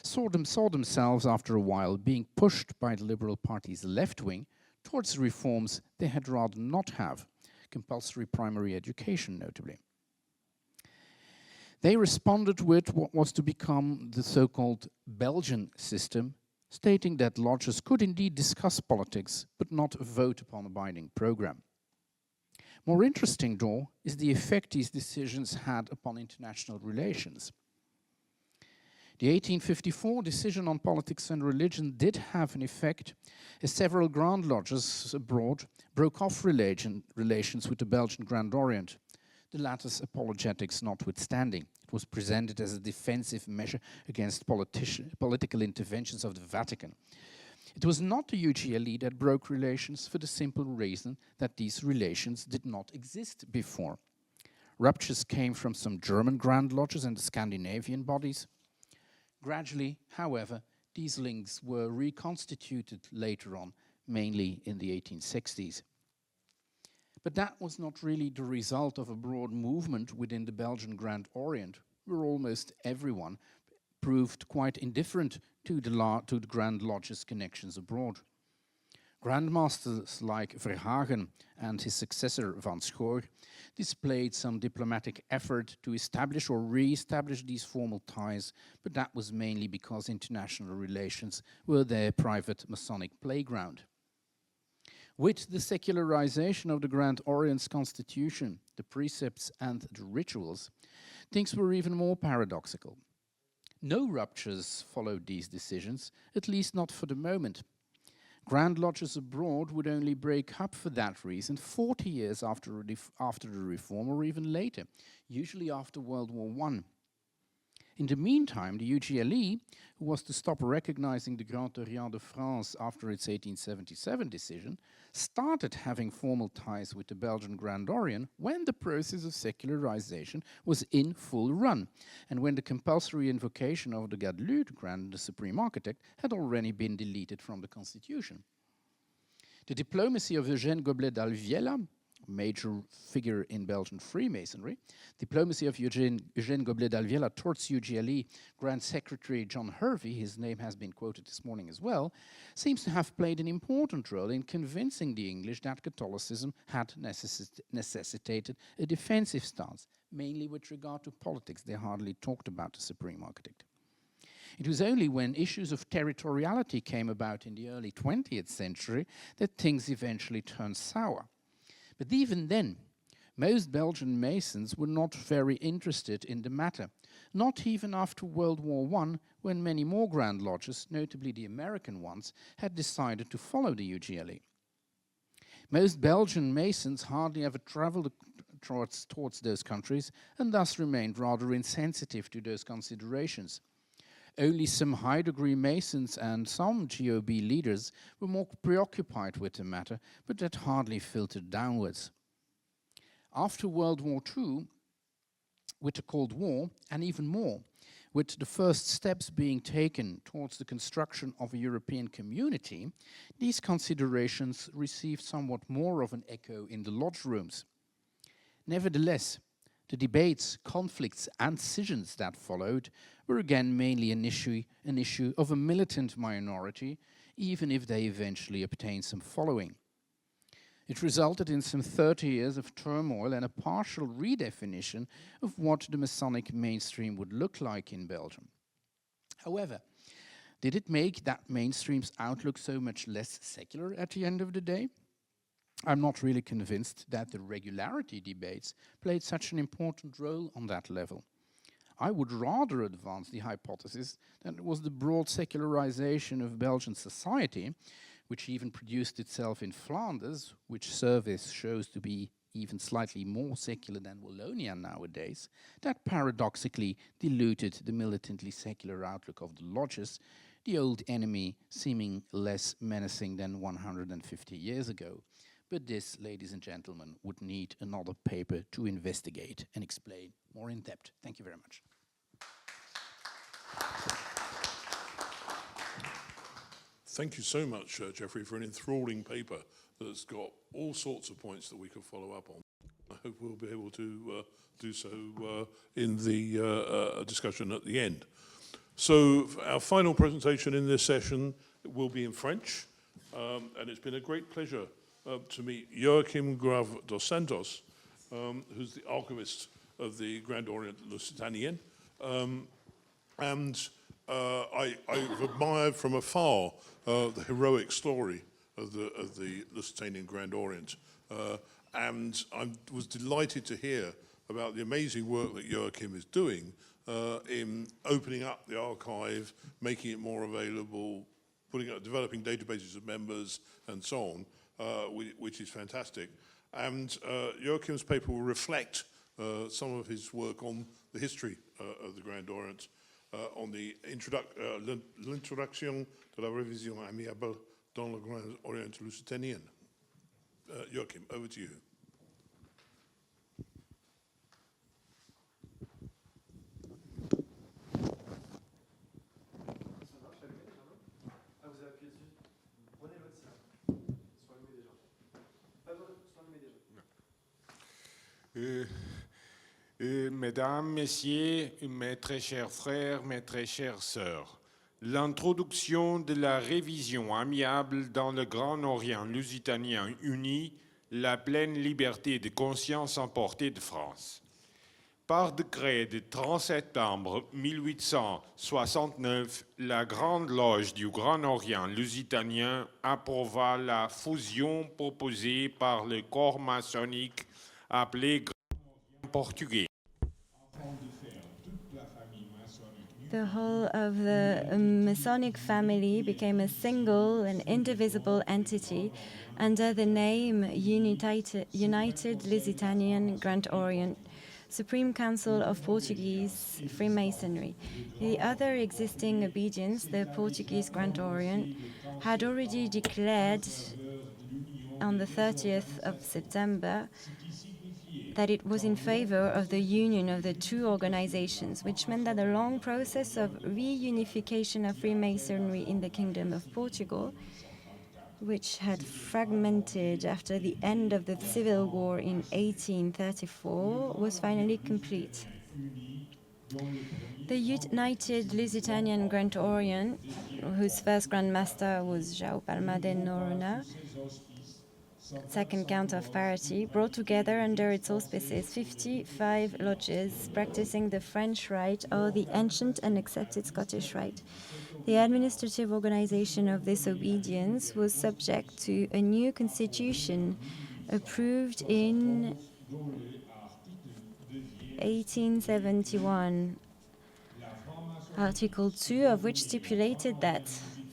saw themselves after a while being pushed by the Liberal Party's left wing towards reforms they had rather not have. Compulsory primary education, notably. They responded with what was to become the so-called Belgian system, stating that lodges could indeed discuss politics, but not vote upon a binding program. More interesting, though, is the effect these decisions had upon international relations. The 1854 decision on politics and religion did have an effect, as several Grand Lodges abroad broke off relations with the Belgian Grand Orient, the latter's apologetics notwithstanding. It was presented as a defensive measure against political interventions of the Vatican. It was not the UGLE that broke relations for the simple reason that these relations did not exist before. Ruptures came from some German Grand Lodges and the Scandinavian bodies. Gradually, however, these links were reconstituted later on, mainly in the 1860s. But that was not really the result of a broad movement within the Belgian Grand Orient, where almost everyone proved quite indifferent to the Grand Lodge's connections abroad. Grandmasters like Verhagen and his successor Van Schoor displayed some diplomatic effort to establish or re-establish these formal ties, but that was mainly because international relations were their private Masonic playground. With the secularization of the Grand Orient's constitution, the precepts and the rituals, things were even more paradoxical. No ruptures followed these decisions, at least not for the moment. Grand Lodges abroad would only break up for that reason 40 years after the reform, or even later, usually after World War I. In the meantime, the UGLE, who was to stop recognizing the Grand Orient de France after its 1877 decision, started having formal ties with the Belgian Grand Orient when the process of secularization was in full run, and when the compulsory invocation of the Gadelu, the Supreme Architect, had already been deleted from the Constitution. The diplomacy of Eugène Goblet d'Alviela, major figure in Belgian Freemasonry, diplomacy of Eugène Goblet d'Alviela towards UGLE Grand Secretary John Hervey, his name has been quoted this morning as well, seems to have played an important role in convincing the English that Catholicism had necessitated a defensive stance, mainly with regard to politics. They hardly talked about the Supreme Architect. It was only when issues of territoriality came about in the early 20th century that things eventually turned sour. But even then, most Belgian Masons were not very interested in the matter, not even after World War I, when many more Grand Lodges, notably the American ones, had decided to follow the UGLE. Most Belgian Masons hardly ever traveled towards those countries and thus remained rather insensitive to those considerations. Only some high-degree Masons and some GOB leaders were more preoccupied with the matter, but that hardly filtered downwards. After World War II, with the Cold War, and even more, with the first steps being taken towards the construction of a European community, these considerations received somewhat more of an echo in the lodge rooms. Nevertheless, the debates, conflicts, and scissions that followed were again mainly an issue of a militant minority, even if they eventually obtained some following. It resulted in some 30 years of turmoil and a partial redefinition of what the Masonic mainstream would look like in Belgium. However, did it make that mainstream's outlook so much less secular at the end of the day? I'm not really convinced that the regularity debates played such an important role on that level. I would rather advance the hypothesis that it was the broad secularization of Belgian society, which even produced itself in Flanders, which service shows to be even slightly more secular than Wallonia nowadays, that paradoxically diluted the militantly secular outlook of the lodges, the old enemy seeming less menacing than 150 years ago. But this, ladies and gentlemen, would need another paper to investigate and explain more in depth. Thank you very much. Thank you so much, Jeffrey, for an enthralling paper that's got all sorts of points that we could follow up on. I hope we'll be able to do so in the discussion at the end. So our final presentation in this session will be in French, and it's been a great pleasure to meet Joachim Grave dos Santos, who's the archivist of the Grand Orient Lusitanien. I've admired from afar the heroic story of the Lusitanian Grand Orient. And I was delighted to hear about the amazing work that Joachim is doing in opening up the archive, making it more available, developing databases of members, and so on, which is fantastic. And Joachim's paper will reflect some of his work on the history of the Grand Orient, on the l'introduction de la révision amiable dans le Grand Orient Lusitanien. Joachim, over to you. Mesdames, Messieurs, mes très chers frères, mes très chères sœurs, l'introduction de la révision amiable dans le Grand Orient Lusitanien uni, la pleine liberté de conscience emportée de France. Par décret du 30 septembre 1869, la Grande Loge du Grand Orient Lusitanien approuva la fusion proposée par le corps maçonnique appelé Grand Orient Portugais. The whole of the Masonic family became a single and indivisible entity under the name United Lusitanian Grand Orient Supreme Council of Portuguese Freemasonry. The other existing obedience, the Portuguese Grand Orient, had already declared on the 30th of September that it was in favor of the union of the two organizations, which meant that the long process of reunification of Freemasonry in the Kingdom of Portugal, which had fragmented after the end of the Civil War in 1834, was finally complete. The United Lusitanian Grand Orient, whose first Grand Master was João Palma de Noronha, second Count of Parity, brought together under its auspices 55 lodges practicing the French Rite or the ancient and accepted Scottish Rite. The administrative organization of this obedience was subject to a new constitution approved in 1871, Article 2 of which stipulated that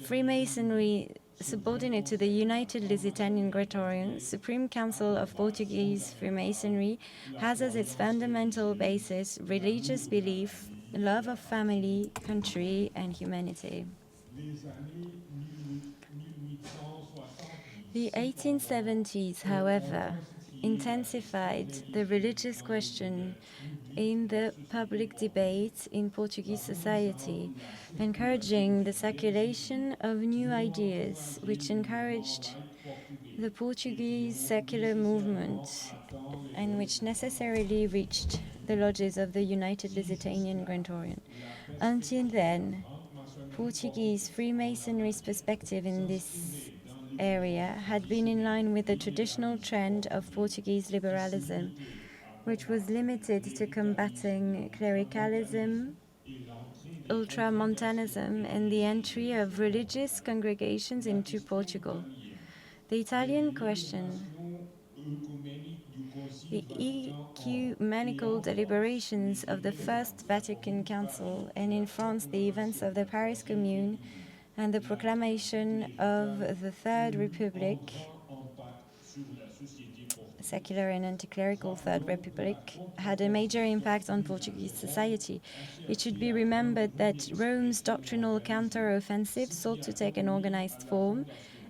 Freemasonry subordinate to the United Lusitanian Grand Orient, Supreme Council of Portuguese Freemasonry, has as its fundamental basis religious belief, love of family, country, and humanity. The 1870s, however, intensified the religious question in the public debate in Portuguese society, encouraging the circulation of new ideas, which encouraged the Portuguese secular movement and which necessarily reached the lodges of the United Lusitanian Grand Orient. Until then, Portuguese Freemasonry's perspective in this area had been in line with the traditional trend of Portuguese liberalism, which was limited to combating clericalism, ultramontanism, and the entry of religious congregations into Portugal. The Italian question, the ecumenical deliberations of the First Vatican Council, and in France the events of the Paris Commune and the proclamation of the Third Republic, secular and anti-clerical Third Republic, had a major impact on Portuguese society. It should be remembered that Rome's doctrinal counter-offensive sought to take an organized form,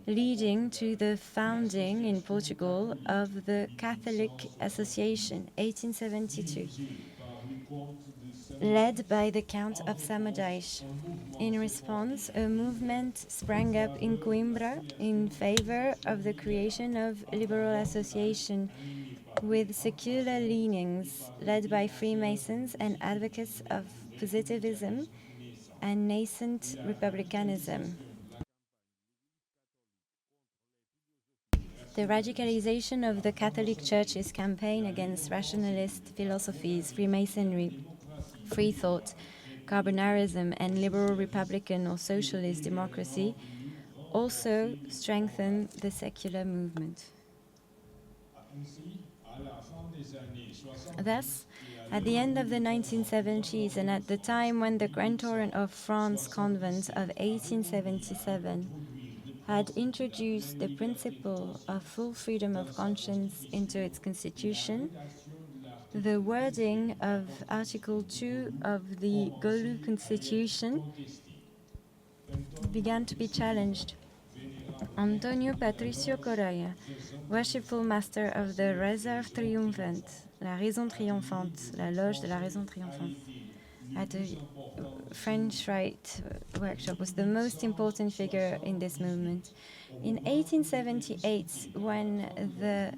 leading to the founding in Portugal of the Catholic Association, 1872, led by the Count of Samodaish. In response, a movement sprang up in Coimbra in favor of the creation of liberal association with secular leanings, led by Freemasons and advocates of positivism and nascent republicanism. The radicalization of the Catholic Church's campaign against rationalist philosophies, Freemasonry, free thought, Carbonarism, and liberal republican or socialist democracy also strengthened the secular movement. Thus, at the end of the 1970s and at the time when the Grand Orient of France Convent of 1877 had introduced the principle of full freedom of conscience into its constitution, the wording of Article 2 of the Golu Constitution began to be challenged. Antonio Patricio Correa, worshipful master of the Réserve Triomphante, la Raison Triomphante, la Loge de la Raison Triomphante, at a French Rite workshop, was the most important figure in this movement. In 1878, when the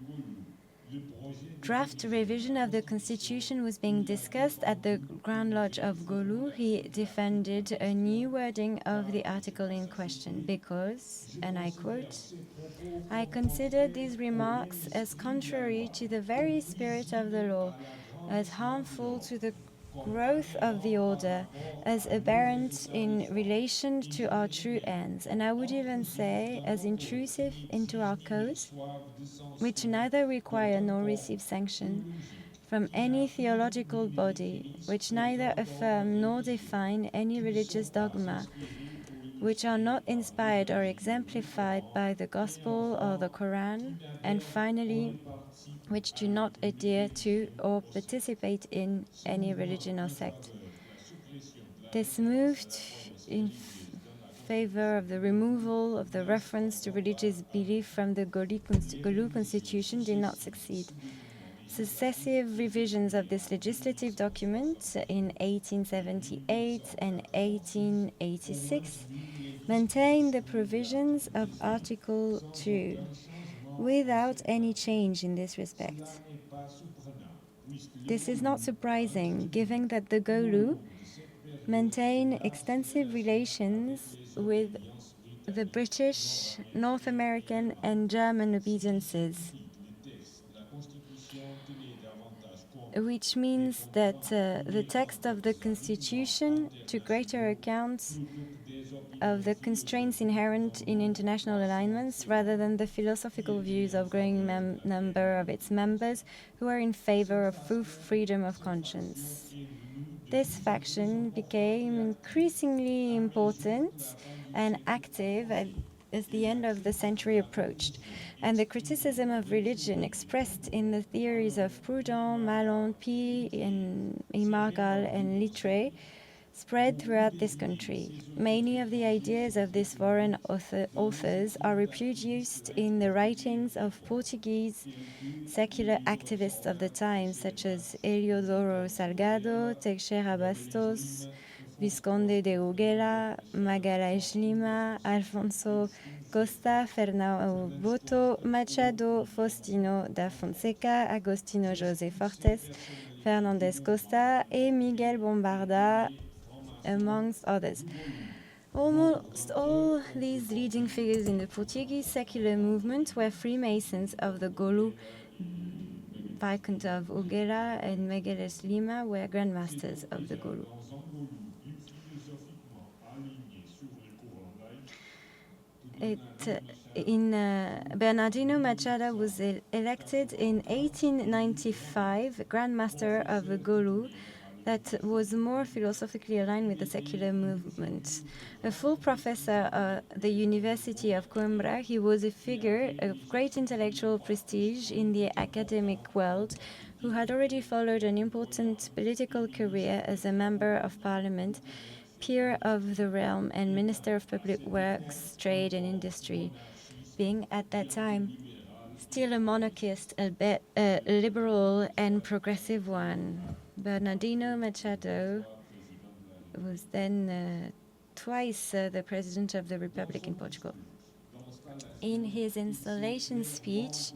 draft revision of the Constitution was being discussed at the Grand Lodge of Golu, he defended a new wording of the article in question because, and I quote, "I consider these remarks as contrary to the very spirit of the law, as harmful to the growth of the order, as aberrant in relation to our true ends, and I would even say as intrusive into our codes, which neither require nor receive sanction from any theological body, which neither affirm nor define any religious dogma, which are not inspired or exemplified by the Gospel or the Quran, and finally, which do not adhere to or participate in any religion or sect." This moved in favor of the removal of the reference to religious belief from the Golu Constitution did not succeed. Successive revisions of this legislative document in 1878 and 1886 maintained the provisions of Article 2 without any change in this respect. This is not surprising, given that the Golu maintain extensive relations with the British, North American, and German obediences, which means that the text of the Constitution took greater account of the constraints inherent in international alignments rather than the philosophical views of a growing number of its members who are in favor of full freedom of conscience. This faction became increasingly important and active as the end of the century approached, and the criticism of religion expressed in the theories of Proudhon, Malon, P. and Margal and Littré spread throughout this country. Many of the ideas of these foreign authors are reproduced in the writings of Portuguese secular activists of the time, such as Eliodoro Salgado, Teixeira Bastos, Visconde de Huguela, Magalhães Lima, Alfonso Costa, Fernão Boto, Machado, Faustino da Fonseca, Agostinho José Fortes, Fernandes Costa, et Miguel Bombarda, amongst others. Almost all these leading figures in the Portuguese secular movement were Freemasons of the Golu. Viscount of Huguela and Magalhães Lima were grandmasters of the Golu. Bernardino Machado was elected in 1895 Grandmaster of the Golu, that was more philosophically aligned with the secular movement. A full professor at the University of Coimbra, he was a figure of great intellectual prestige in the academic world, who had already followed an important political career as a member of parliament, peer of the realm, and Minister of Public Works, Trade and Industry, being at that time still a monarchist, albeit a liberal and progressive one. Bernardino Machado was then twice the president of the Republic in Portugal. In his installation speech,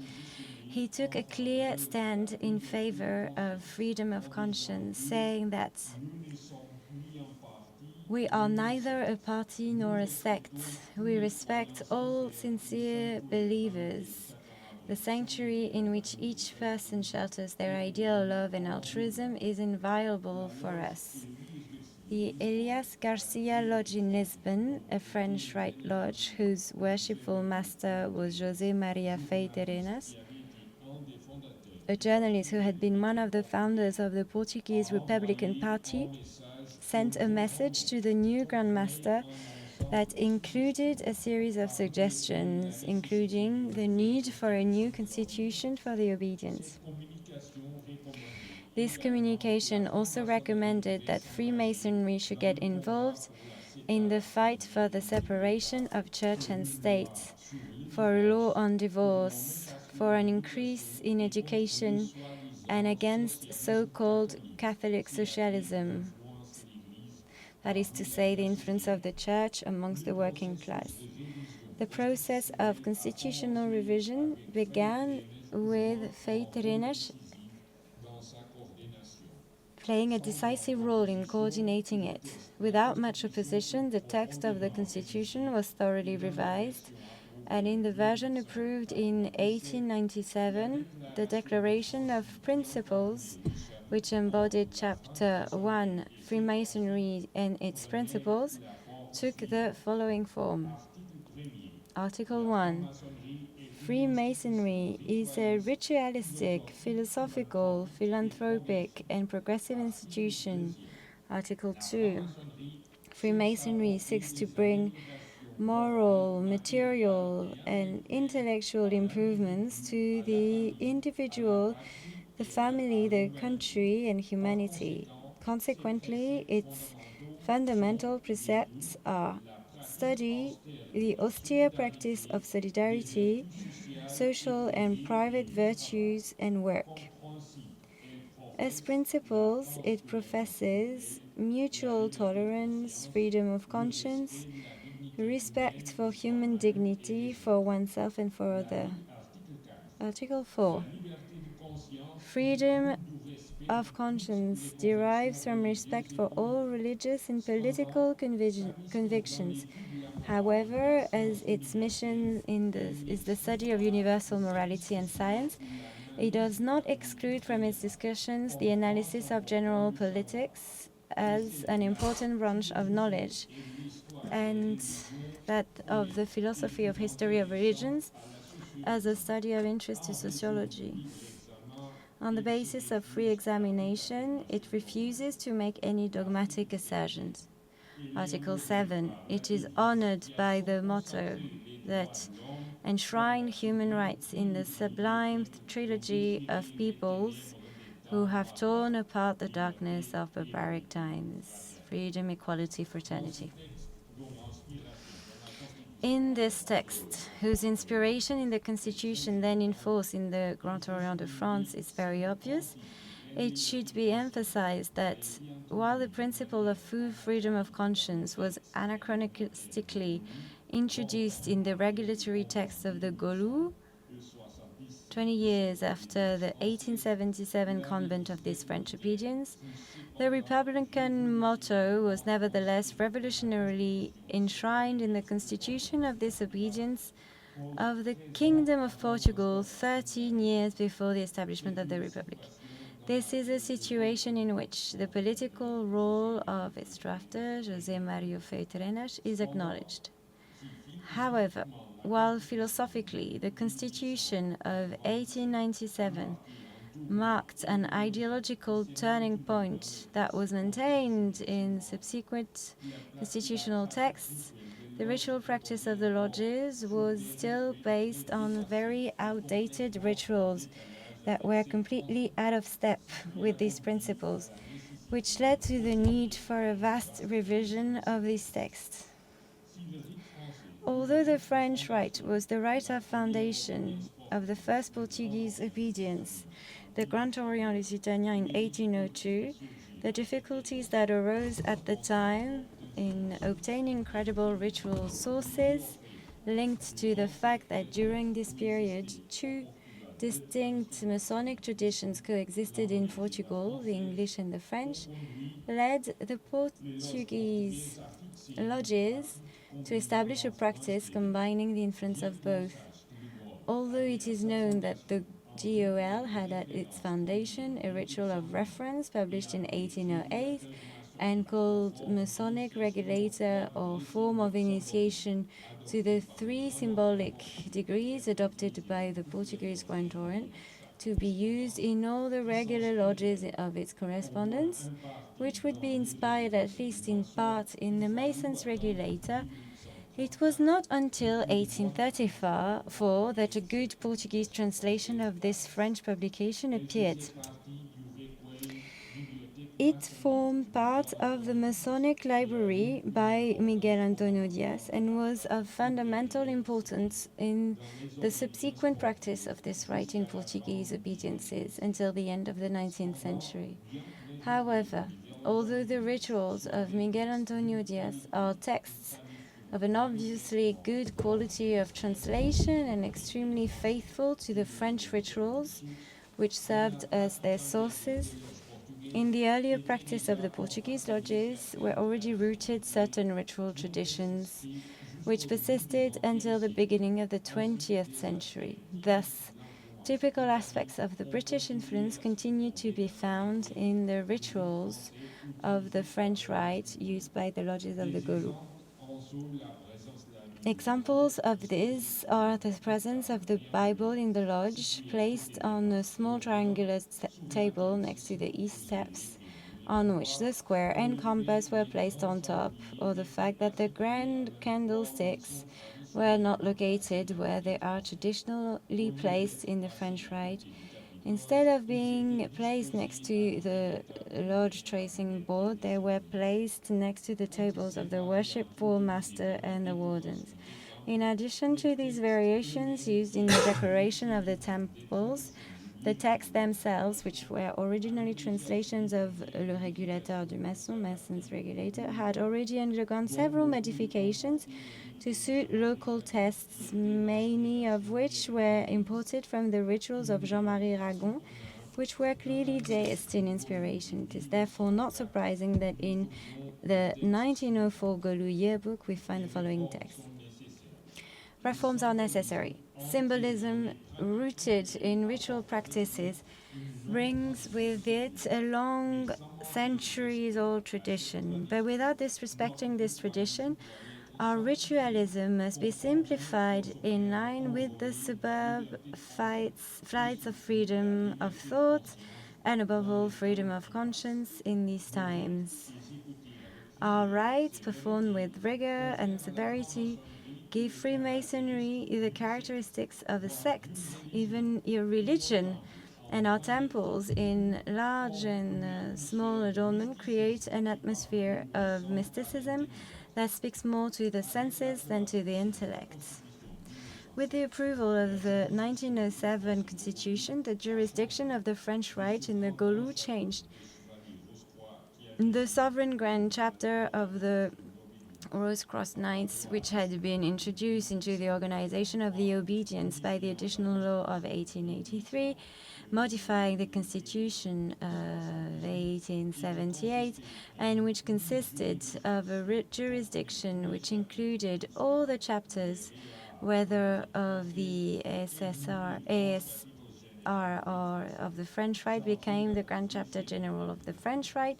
he took a clear stand in favor of freedom of conscience, saying that we are neither a party nor a sect. We respect all sincere believers. The sanctuary in which each person shelters their ideal love and altruism is inviolable for us. The Elias Garcia Lodge in Lisbon, a French rite lodge whose worshipful master was José Maria Feiterenas, a journalist who had been one of the founders of the Portuguese Republican Party, sent a message to the new Grand Master that included a series of suggestions, including the need for a new constitution for the obedience. This communication also recommended that Freemasonry should get involved in the fight for the separation of church and state, for a law on divorce, for an increase in education, and against so-called Catholic socialism, that is to say, the influence of the church amongst the working class. The process of constitutional revision began with Feiterenas playing a decisive role in coordinating it. Without much opposition, the text of the constitution was thoroughly revised, and in the version approved in 1897, the Declaration of Principles, which embodied Chapter 1, Freemasonry and its Principles, took the following form. Article 1. Freemasonry is a ritualistic, philosophical, philanthropic, and progressive institution. Article 2. Freemasonry seeks to bring moral, material, and intellectual improvements to the individual, the family, the country, and humanity. Consequently, its fundamental precepts are: study the austere practice of solidarity, social and private virtues, and work. As principles, it professes mutual tolerance, freedom of conscience, respect for human dignity, for oneself and for others. Article 4. Freedom of conscience derives from respect for all religious and political convictions. However, as its mission is the study of universal morality and science, it does not exclude from its discussions the analysis of general politics as an important branch of knowledge, and that of the philosophy of history of religions as a study of interest to sociology. On the basis of free examination, it refuses to make any dogmatic assertions. Article 7. It is honored by the motto that enshrine human rights in the sublime trilogy of peoples who have torn apart the darkness of barbaric times. freedom, equality, fraternity. In this text, whose inspiration in the constitution then in force in the Grand Orient de France is very obvious, it should be emphasized that while the principle of full freedom of conscience was anachronistically introduced in the regulatory text of the Gaulois, 20 years after the 1877 convent of this French obedience, the Republican motto was nevertheless revolutionarily enshrined in the constitution of this obedience of the Kingdom of Portugal 13 years before the establishment of the Republic. This is a situation in which the political role of its drafter, José Mario Feitrenas, is acknowledged. However, while philosophically the Constitution of 1897 marked an ideological turning point that was maintained in subsequent constitutional texts, the ritual practice of the lodges was still based on very outdated rituals that were completely out of step with these principles, which led to the need for a vast revision of these texts. Although the French rite was the rite of foundation of the first Portuguese obedience, the Grand Orient Lusitanien in 1802, the difficulties that arose at the time in obtaining credible ritual sources linked to the fact that during this period, two distinct Masonic traditions coexisted in Portugal, the English and the French, led the Portuguese lodges to establish a practice combining the influence of both. Although it is known that the GOL had at its foundation a ritual of reference published in 1808 and called Masonic Regulator or form of initiation to the three symbolic degrees adopted by the Portuguese Grand Orient to be used in all the regular lodges of its correspondence, which would be inspired at least in part in the Masons Regulator. It was not until 1834 that a good Portuguese translation of this French publication appeared. It formed part of the Masonic Library by Miguel Antonio Diaz and was of fundamental importance in the subsequent practice of this rite in Portuguese obediences until the end of the 19th century. However, although the rituals of Miguel Antonio Diaz are texts of an obviously good quality of translation and extremely faithful to the French rituals, which served as their sources, in the earlier practice of the Portuguese lodges were already rooted certain ritual traditions, which persisted until the beginning of the 20th century. Thus, typical aspects of the British influence continue to be found in the rituals of the French rite used by the lodges of the Gaulois. Examples of this are the presence of the Bible in the lodge, placed on a small triangular table next to the east steps, on which the square and compass were placed on top, or the fact that the grand candlesticks were not located where they are traditionally placed in the French rite. Instead of being placed next to the lodge tracing board, they were placed next to the tables of the worshipful master and the wardens. In addition to these variations used in the decoration of the temples, the texts themselves, which were originally translations of Le Régulateur du Maçon, Mason's Regulator, had already undergone several modifications to suit local texts, many of which were imported from the rituals of Jean-Marie Ragon, which were clearly deist in inspiration. It is therefore not surprising that in the 1904 Gaulois yearbook we find the following text. Reforms are necessary. Symbolism rooted in ritual practices brings with it a long, centuries-old tradition. But without disrespecting this tradition, our ritualism must be simplified in line with the superb flights of freedom of thought and, above all, freedom of conscience in these times. Our rites, performed with rigor and severity, give Freemasonry the characteristics of a sect, even a religion, And our temples, in large and small adornment, create an atmosphere of mysticism that speaks more to the senses than to the intellect. With the approval of the 1907 Constitution, the jurisdiction of the French Rite in the Golu changed. The sovereign grand chapter of the Rose Cross Knights, which had been introduced into the organization of the obedience by the additional law of 1883, modifying the Constitution of 1878, and which consisted of a jurisdiction which included all the chapters, whether of the ASR or of the French Rite, became the Grand Chapter General of the French Rite,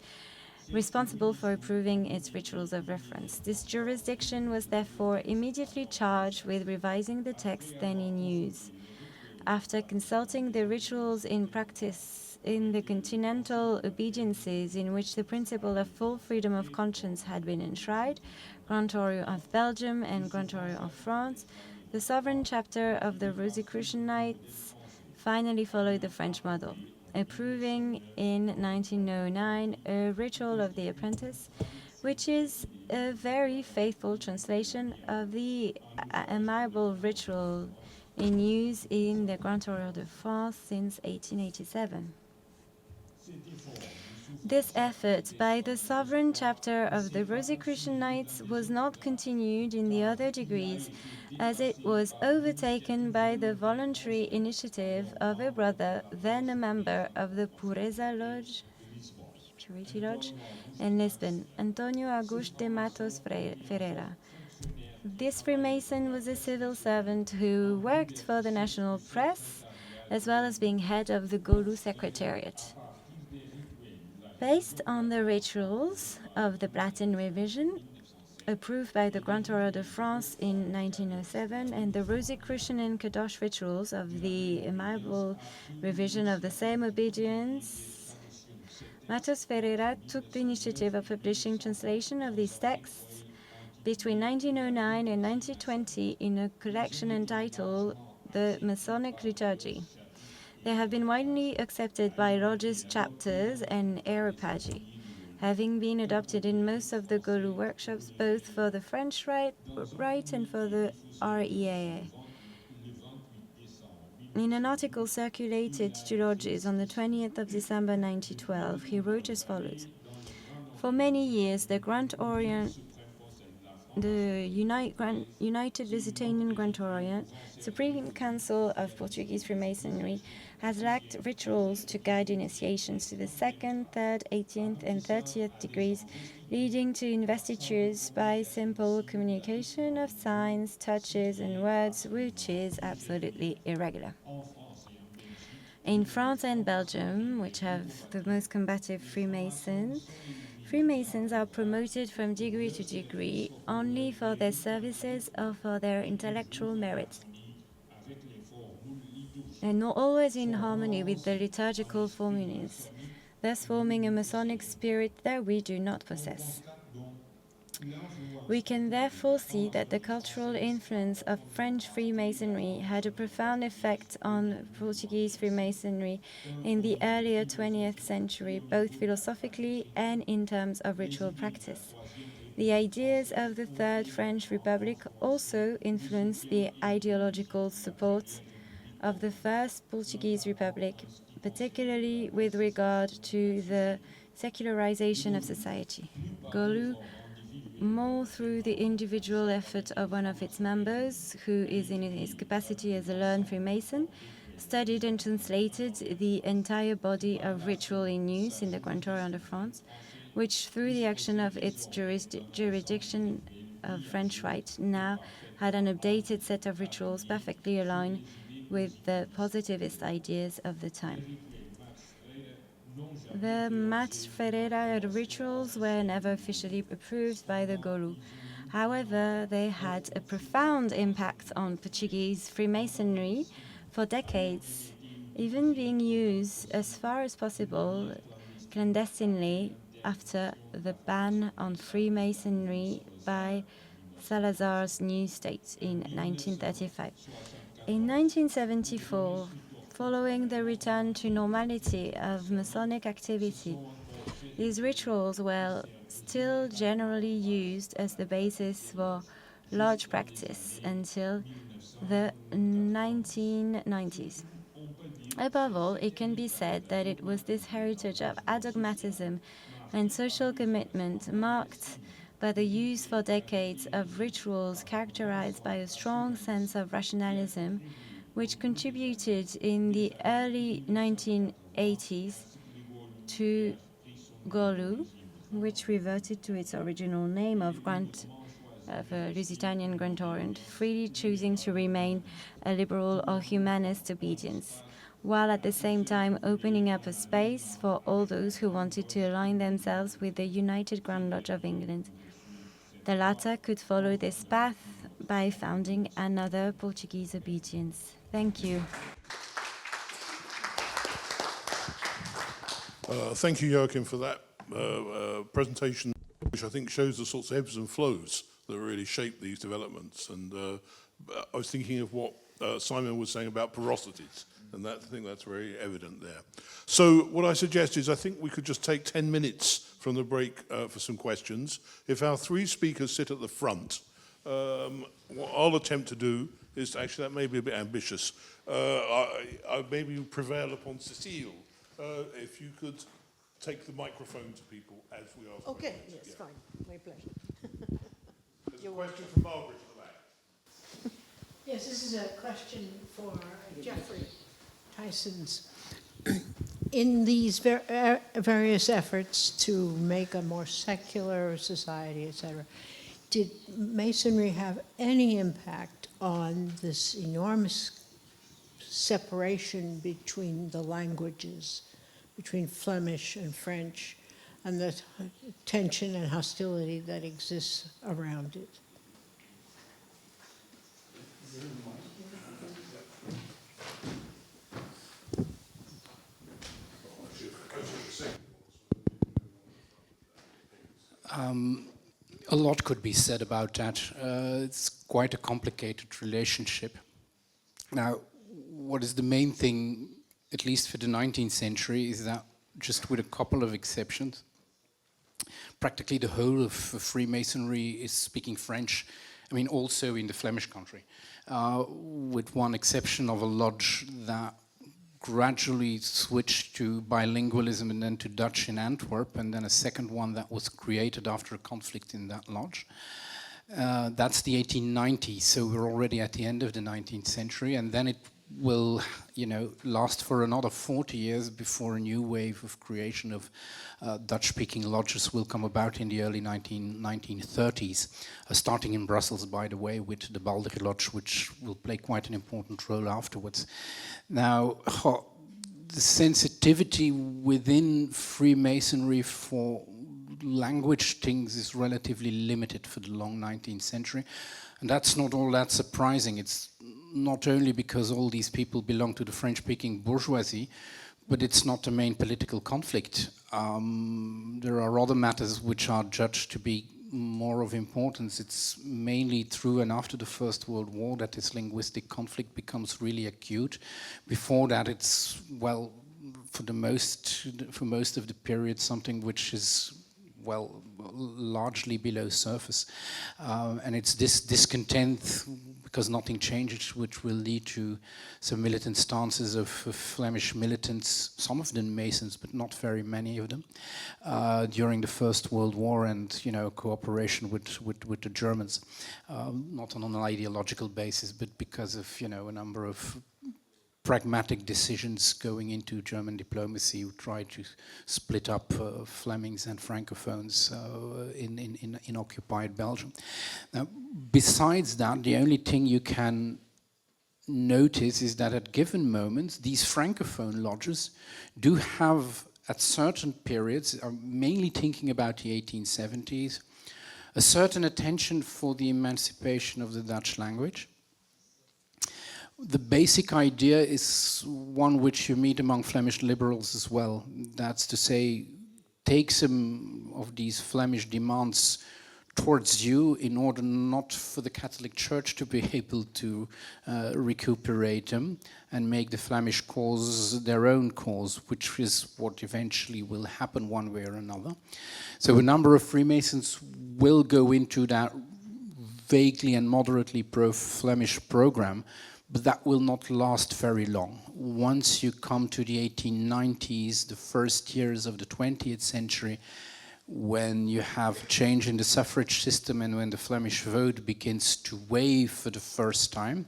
responsible for approving its rituals of reference. This jurisdiction was therefore immediately charged with revising the text then in use. After consulting the rituals in practice in the continental obediences in which the principle of full freedom of conscience had been enshrined, Grand Orient of Belgium and Grand Orient of France, the sovereign chapter of the Rosicrucian Knights finally followed the French model, approving in 1909 a ritual of the apprentice, which is a very faithful translation of the amiable ritual in use in the Grand Orient de France since 1887. This effort by the sovereign chapter of the Rosicrucian Knights was not continued in the other degrees, as it was overtaken by the voluntary initiative of a brother, then a member of the Pureza Lodge, Purity Lodge, in Lisbon, Antonio Augusto de Matos Ferreira. This Freemason was a civil servant who worked for the national press, as well as being head of the Golu Secretariat. Based on the rituals of the Latin revision, approved by the Grand Orient de France in 1907, and the Rosicrucian and Kadosh rituals of the amiable revision of the same obedience, Matos Ferreira took the initiative of publishing translation of these texts between 1909 and 1920 in a collection entitled The Masonic Liturgy. They have been widely accepted by lodges, chapters, and Areopagi, having been adopted in most of the Golu workshops, both for the French Rite and for the REAA. In an article circulated to lodges on the 20th of December 1912, he wrote as follows: "For many years, the United Lusitanian Grand Orient, Supreme Council of Portuguese Freemasonry, has lacked rituals to guide initiations to the 2nd, 3rd, 18th, and 30th degrees, leading to investitures by simple communication of signs, touches, and words, which is absolutely irregular. In France and Belgium, which have the most combative Freemasons are promoted from degree to degree only for their services or for their intellectual merit, and not always in harmony with the liturgical formulas, thus forming a Masonic spirit that we do not possess. We can therefore see that the cultural influence of French Freemasonry had a profound effect on Portuguese Freemasonry in the earlier 20th century, both philosophically and in terms of ritual practice. The ideas of the Third French Republic also influenced the ideological support of the First Portuguese Republic, particularly with regard to the secularization of society. Golu, more through the individual effort of one of its members, who is in his capacity as a learned Freemason, studied and translated the entire body of ritual in use in the Grand Orient de France, which, through the action of its jurisdiction of French Rite, now had an updated set of rituals perfectly aligned with the positivist ideas of the time. The Matos Ferreira rituals were never officially approved by the Golu. However, they had a profound impact on Portuguese Freemasonry for decades, even being used as far as possible clandestinely after the ban on Freemasonry by Salazar's new state in 1935. In 1974, following the return to normality of Masonic activity. These rituals were still generally used as the basis for lodge practice until the 1990s. Above all, it can be said that it was this heritage of adogmatism and social commitment marked by the use for decades of rituals characterized by a strong sense of rationalism, which contributed in the early 1980s to Golu, which reverted to its original name of Lusitanian Grand Orient, freely choosing to remain a liberal or humanist obedience, while at the same time opening up a space for all those who wanted to align themselves with the United Grand Lodge of England. The latter could follow this path by founding another Portuguese obedience. Thank you. Thank you, Joachim, for that presentation, which I think shows the sorts of ebbs and flows that really shape these developments. And I was thinking of what Simon was saying about porosities, and I think that's very evident there. So what I suggest is I think we could just take 10 minutes from the break for some questions. If our three speakers sit at the front, what I'll attempt to do is, actually that may be a bit ambitious, I maybe prevail upon Cécile, if you could take the microphone to people as we ask Okay, questions. yes, fine. My pleasure. There's a question from Margaret at the back. Yes, this is a question for Jeffrey Tyson's. In these various efforts to make a more secular society, etc., did Masonry have any impact on this enormous separation between the languages, between Flemish and French, and the tension and hostility that exists around it? A lot could be said about that. It's quite a complicated relationship. Now, what is the main thing, at least for the 19th century, is that, just with a couple of exceptions, practically the whole of Freemasonry is speaking French. I mean, also in the Flemish country, with one exception of a lodge that gradually switched to bilingualism and then to Dutch in Antwerp, and then a second one that was created after a conflict in that lodge. That's the 1890s, so we're already at the end of the 19th century, and then it will, last for another 40 years before a new wave of creation of Dutch-speaking lodges will come about in the early 1930s, starting in Brussels, by the way, with the Balder Lodge, which will play quite an important role afterwards. Now, the sensitivity within Freemasonry for language things is relatively limited for the long 19th century, and that's not all that surprising. It's not only because all these people belong to the French-speaking bourgeoisie, but it's not the main political conflict. There are other matters which are judged to be more of importance. It's mainly through and after the First World War that this linguistic conflict becomes really acute. Before that, it's, well, for most of the period, something which is, well, largely below surface. And it's this discontent, because nothing changes, which will lead to some militant stances of Flemish militants, some of them Masons, but not very many of them, during the First World War, and cooperation with the Germans, not on an ideological basis, but because of a number of pragmatic decisions going into German diplomacy who tried to split up Flemings and Francophones in occupied Belgium. Now, besides that, the only thing you can notice is that at given moments, these Francophone lodges do have, at certain periods, mainly thinking about the 1870s, a certain attention for the emancipation of the Dutch language. The basic idea is one which you meet among Flemish liberals as well. That's to say, take some of these Flemish demands towards you in order not for the Catholic Church to be able to recuperate them and make the Flemish cause their own cause, which is what eventually will happen one way or another. So a number of Freemasons will go into that vaguely and moderately pro-Flemish program, but that will not last very long. Once you come to the 1890s, the first years of the 20th century, when you have change in the suffrage system and when the Flemish vote begins to wave for the first time,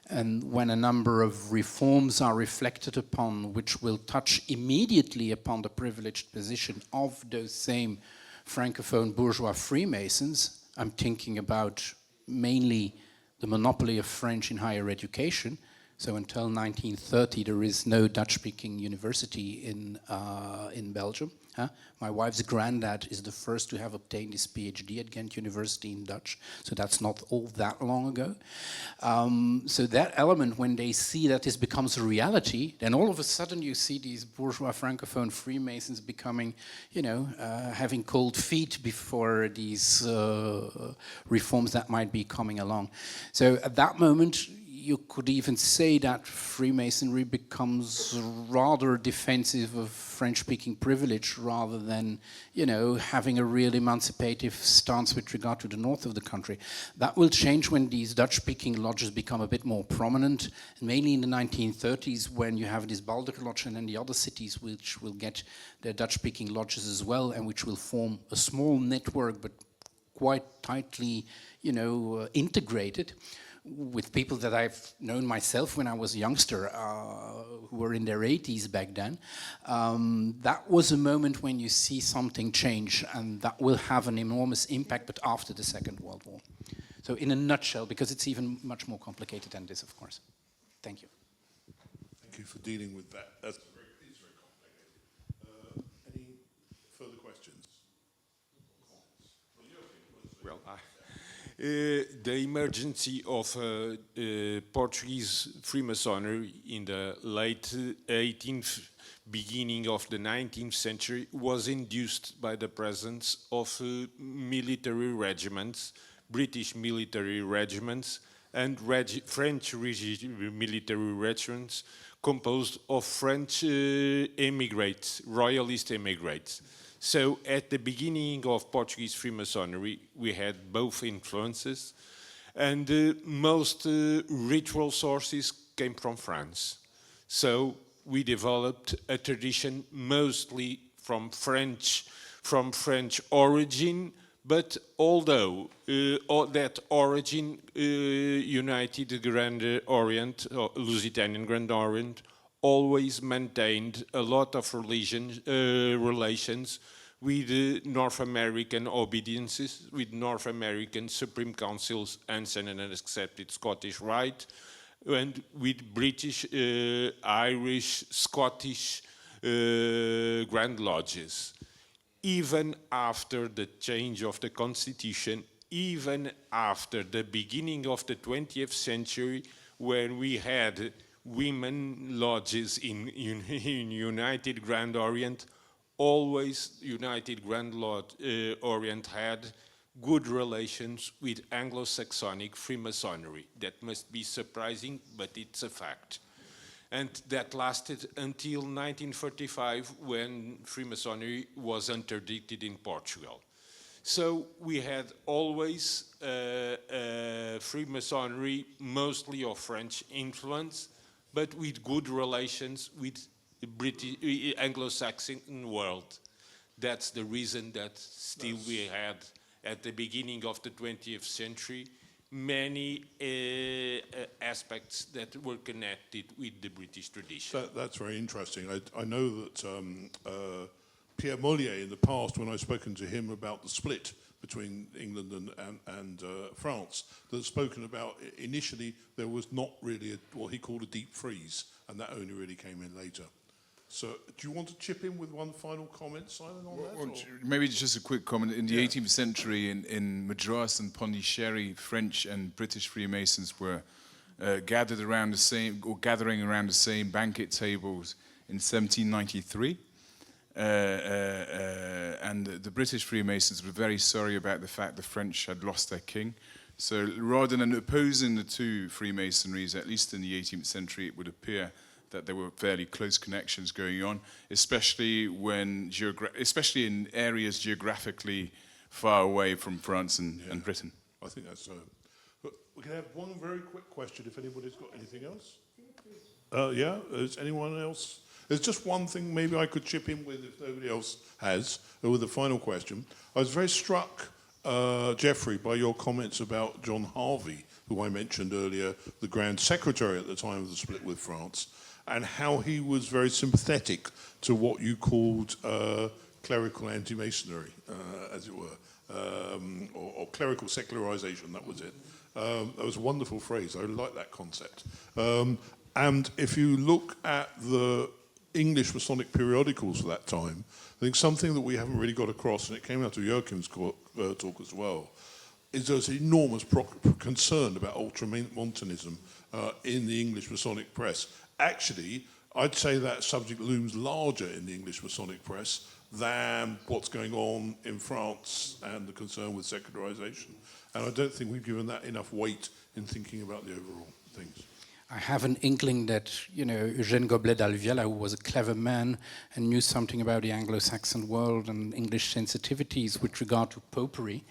and when a number of reforms are reflected upon which will touch immediately upon the privileged position of those same Francophone bourgeois Freemasons, I'm thinking about mainly the monopoly of French in higher education. So until 1930, there is no Dutch-speaking university in Belgium. My wife's granddad is the first to have obtained his PhD at Ghent University in Dutch, so that's not all that long ago. So that element, when they see that this becomes a reality, then all of a sudden you see these bourgeois Francophone Freemasons becoming, you know, having cold feet before these reforms that might be coming along. So at that moment, you could even say that Freemasonry becomes rather defensive of French-speaking privilege rather than, you know, having a real emancipative stance with regard to the north of the country. That will change when these Dutch-speaking lodges become a bit more prominent, and mainly in the 1930s when you have this Balder Lodge and then the other cities which will get their Dutch-speaking lodges as well and which will form a small network but quite tightly, you know, integrated, with people that I've known myself when I was a youngster, who were in their 80s back then. That was a moment when you see something change, and that will have an enormous impact, but after the Second World War. So in a nutshell, because it's even much more complicated than this, of course. Thank you. Thank you for dealing with that. It's very complicated. Any further questions? Well, the emergency of Portuguese Freemasonry in the late 18th, beginning of the 19th century was induced by the presence of military regiments, British military regiments, and French military regiments composed of French emigrants, royalist emigrants. So at the beginning of Portuguese Freemasonry, we had both influences, and most ritual sources came from France. So we developed a tradition mostly from French origin, but although that origin united the Grand Orient, or Lusitanian Grand Orient, always maintained a lot of relations with North American obediences, with North American Supreme Council's ancient and accepted Scottish Rite, and with British, Irish, Scottish Grand Lodges. Even after the change of the Constitution, even after the beginning of the 20th century, when we had women lodges in United Grand Orient, always United Grand Orient had good relations with Anglo-Saxonic Freemasonry. That must be surprising, but it's a fact. And that lasted until 1945, when Freemasonry was interdicted in Portugal. So we had always Freemasonry, mostly of French influence, but with good relations with the British, Anglo-Saxon world. That's the reason that still we had, at the beginning of the 20th century, many aspects that were connected with the British tradition. That's very interesting. I know that Pierre Mollier in the past, when I've spoken to him about the split between England and France, that spoken about initially there was not really what he called a deep freeze, and that only really came in later. So do you want to chip in with one final comment, Simon, on that? Well, maybe just a quick comment. In the 18th century, in Madras and Pondicherry, French and British Freemasons were gathering around the same banquet tables in 1793. and the British Freemasons were very sorry about the fact the French had lost their king. So rather than opposing the two Freemasonries, at least in the 18th century, it would appear that there were fairly close connections going on, especially especially in areas geographically far away from France and Britain. I think that's so. But we can have one very quick question if anybody's got anything else. Yeah, is anyone else? There's just one thing maybe I could chip in with if nobody else has, with the final question. I was very struck, Geoffrey, by your comments about John Harvey, who I mentioned earlier, the Grand Secretary at the time of the split with France, and how he was very sympathetic to what you called clerical anti-Masonry, as it were, or clerical secularization, that was it. That was a wonderful phrase. I like that concept. And if you look at the English Masonic periodicals for that time, I think something that we haven't really got across, and it came out of Joachim's talk as well, is there's enormous concern about ultramontanism in the English Masonic press. Actually, I'd say that subject looms larger in the English Masonic press than what's going on in France and the concern with secularization. And I don't think we've given that enough weight in thinking about the overall things. I have an inkling that, Eugène Goblet d'Alviela, who was a clever man and knew something about the Anglo-Saxon world and English sensitivities with regard to popery,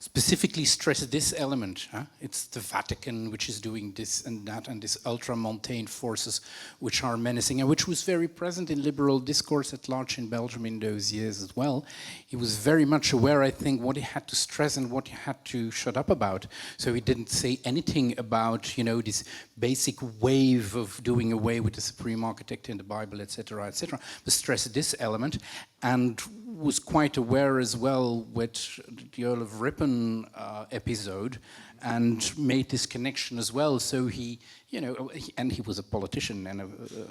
specifically stressed this element. It's the Vatican which is doing this and that, and these ultramontane forces which are menacing, and which was very present in liberal discourse at large in Belgium in those years as well. He was very much aware, I think, what he had to stress and what he had to shut up about. So he didn't say anything about, this basic wave of doing away with the supreme architect in the Bible, etc., but stressed this element, and was quite aware as well with the Earl of Ripon episode, and made this connection as well. So he, and he was a politician and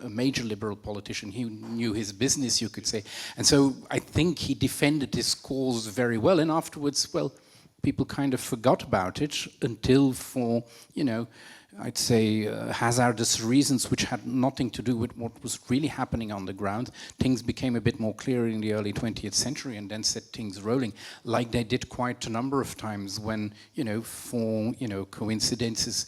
a major liberal politician. He knew his business, you could say. And so I think he defended this cause very well. And afterwards, well, people kind of forgot about it until for, I'd say hazardous reasons which had nothing to do with what was really happening on the ground. Things became a bit more clear in the early 20th century and then set things rolling, like they did quite a number of times when, for, coincidences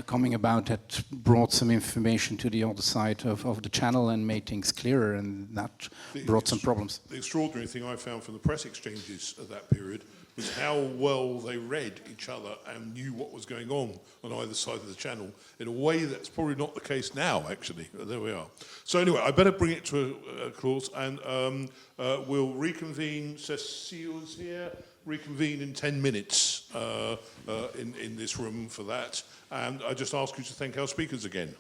coming about that brought some information to the other side of the channel and made things clearer, and that brought some problems. The extraordinary thing I found from the press exchanges at that period was how well they read each other and knew what was going on either side of the channel in a way that's probably not the case now, actually. But there we are. So anyway, I better bring it to a close, and we'll reconvene. Cecile's here. Reconvene in 10 minutes in this room for that. And I just ask you to thank our speakers again.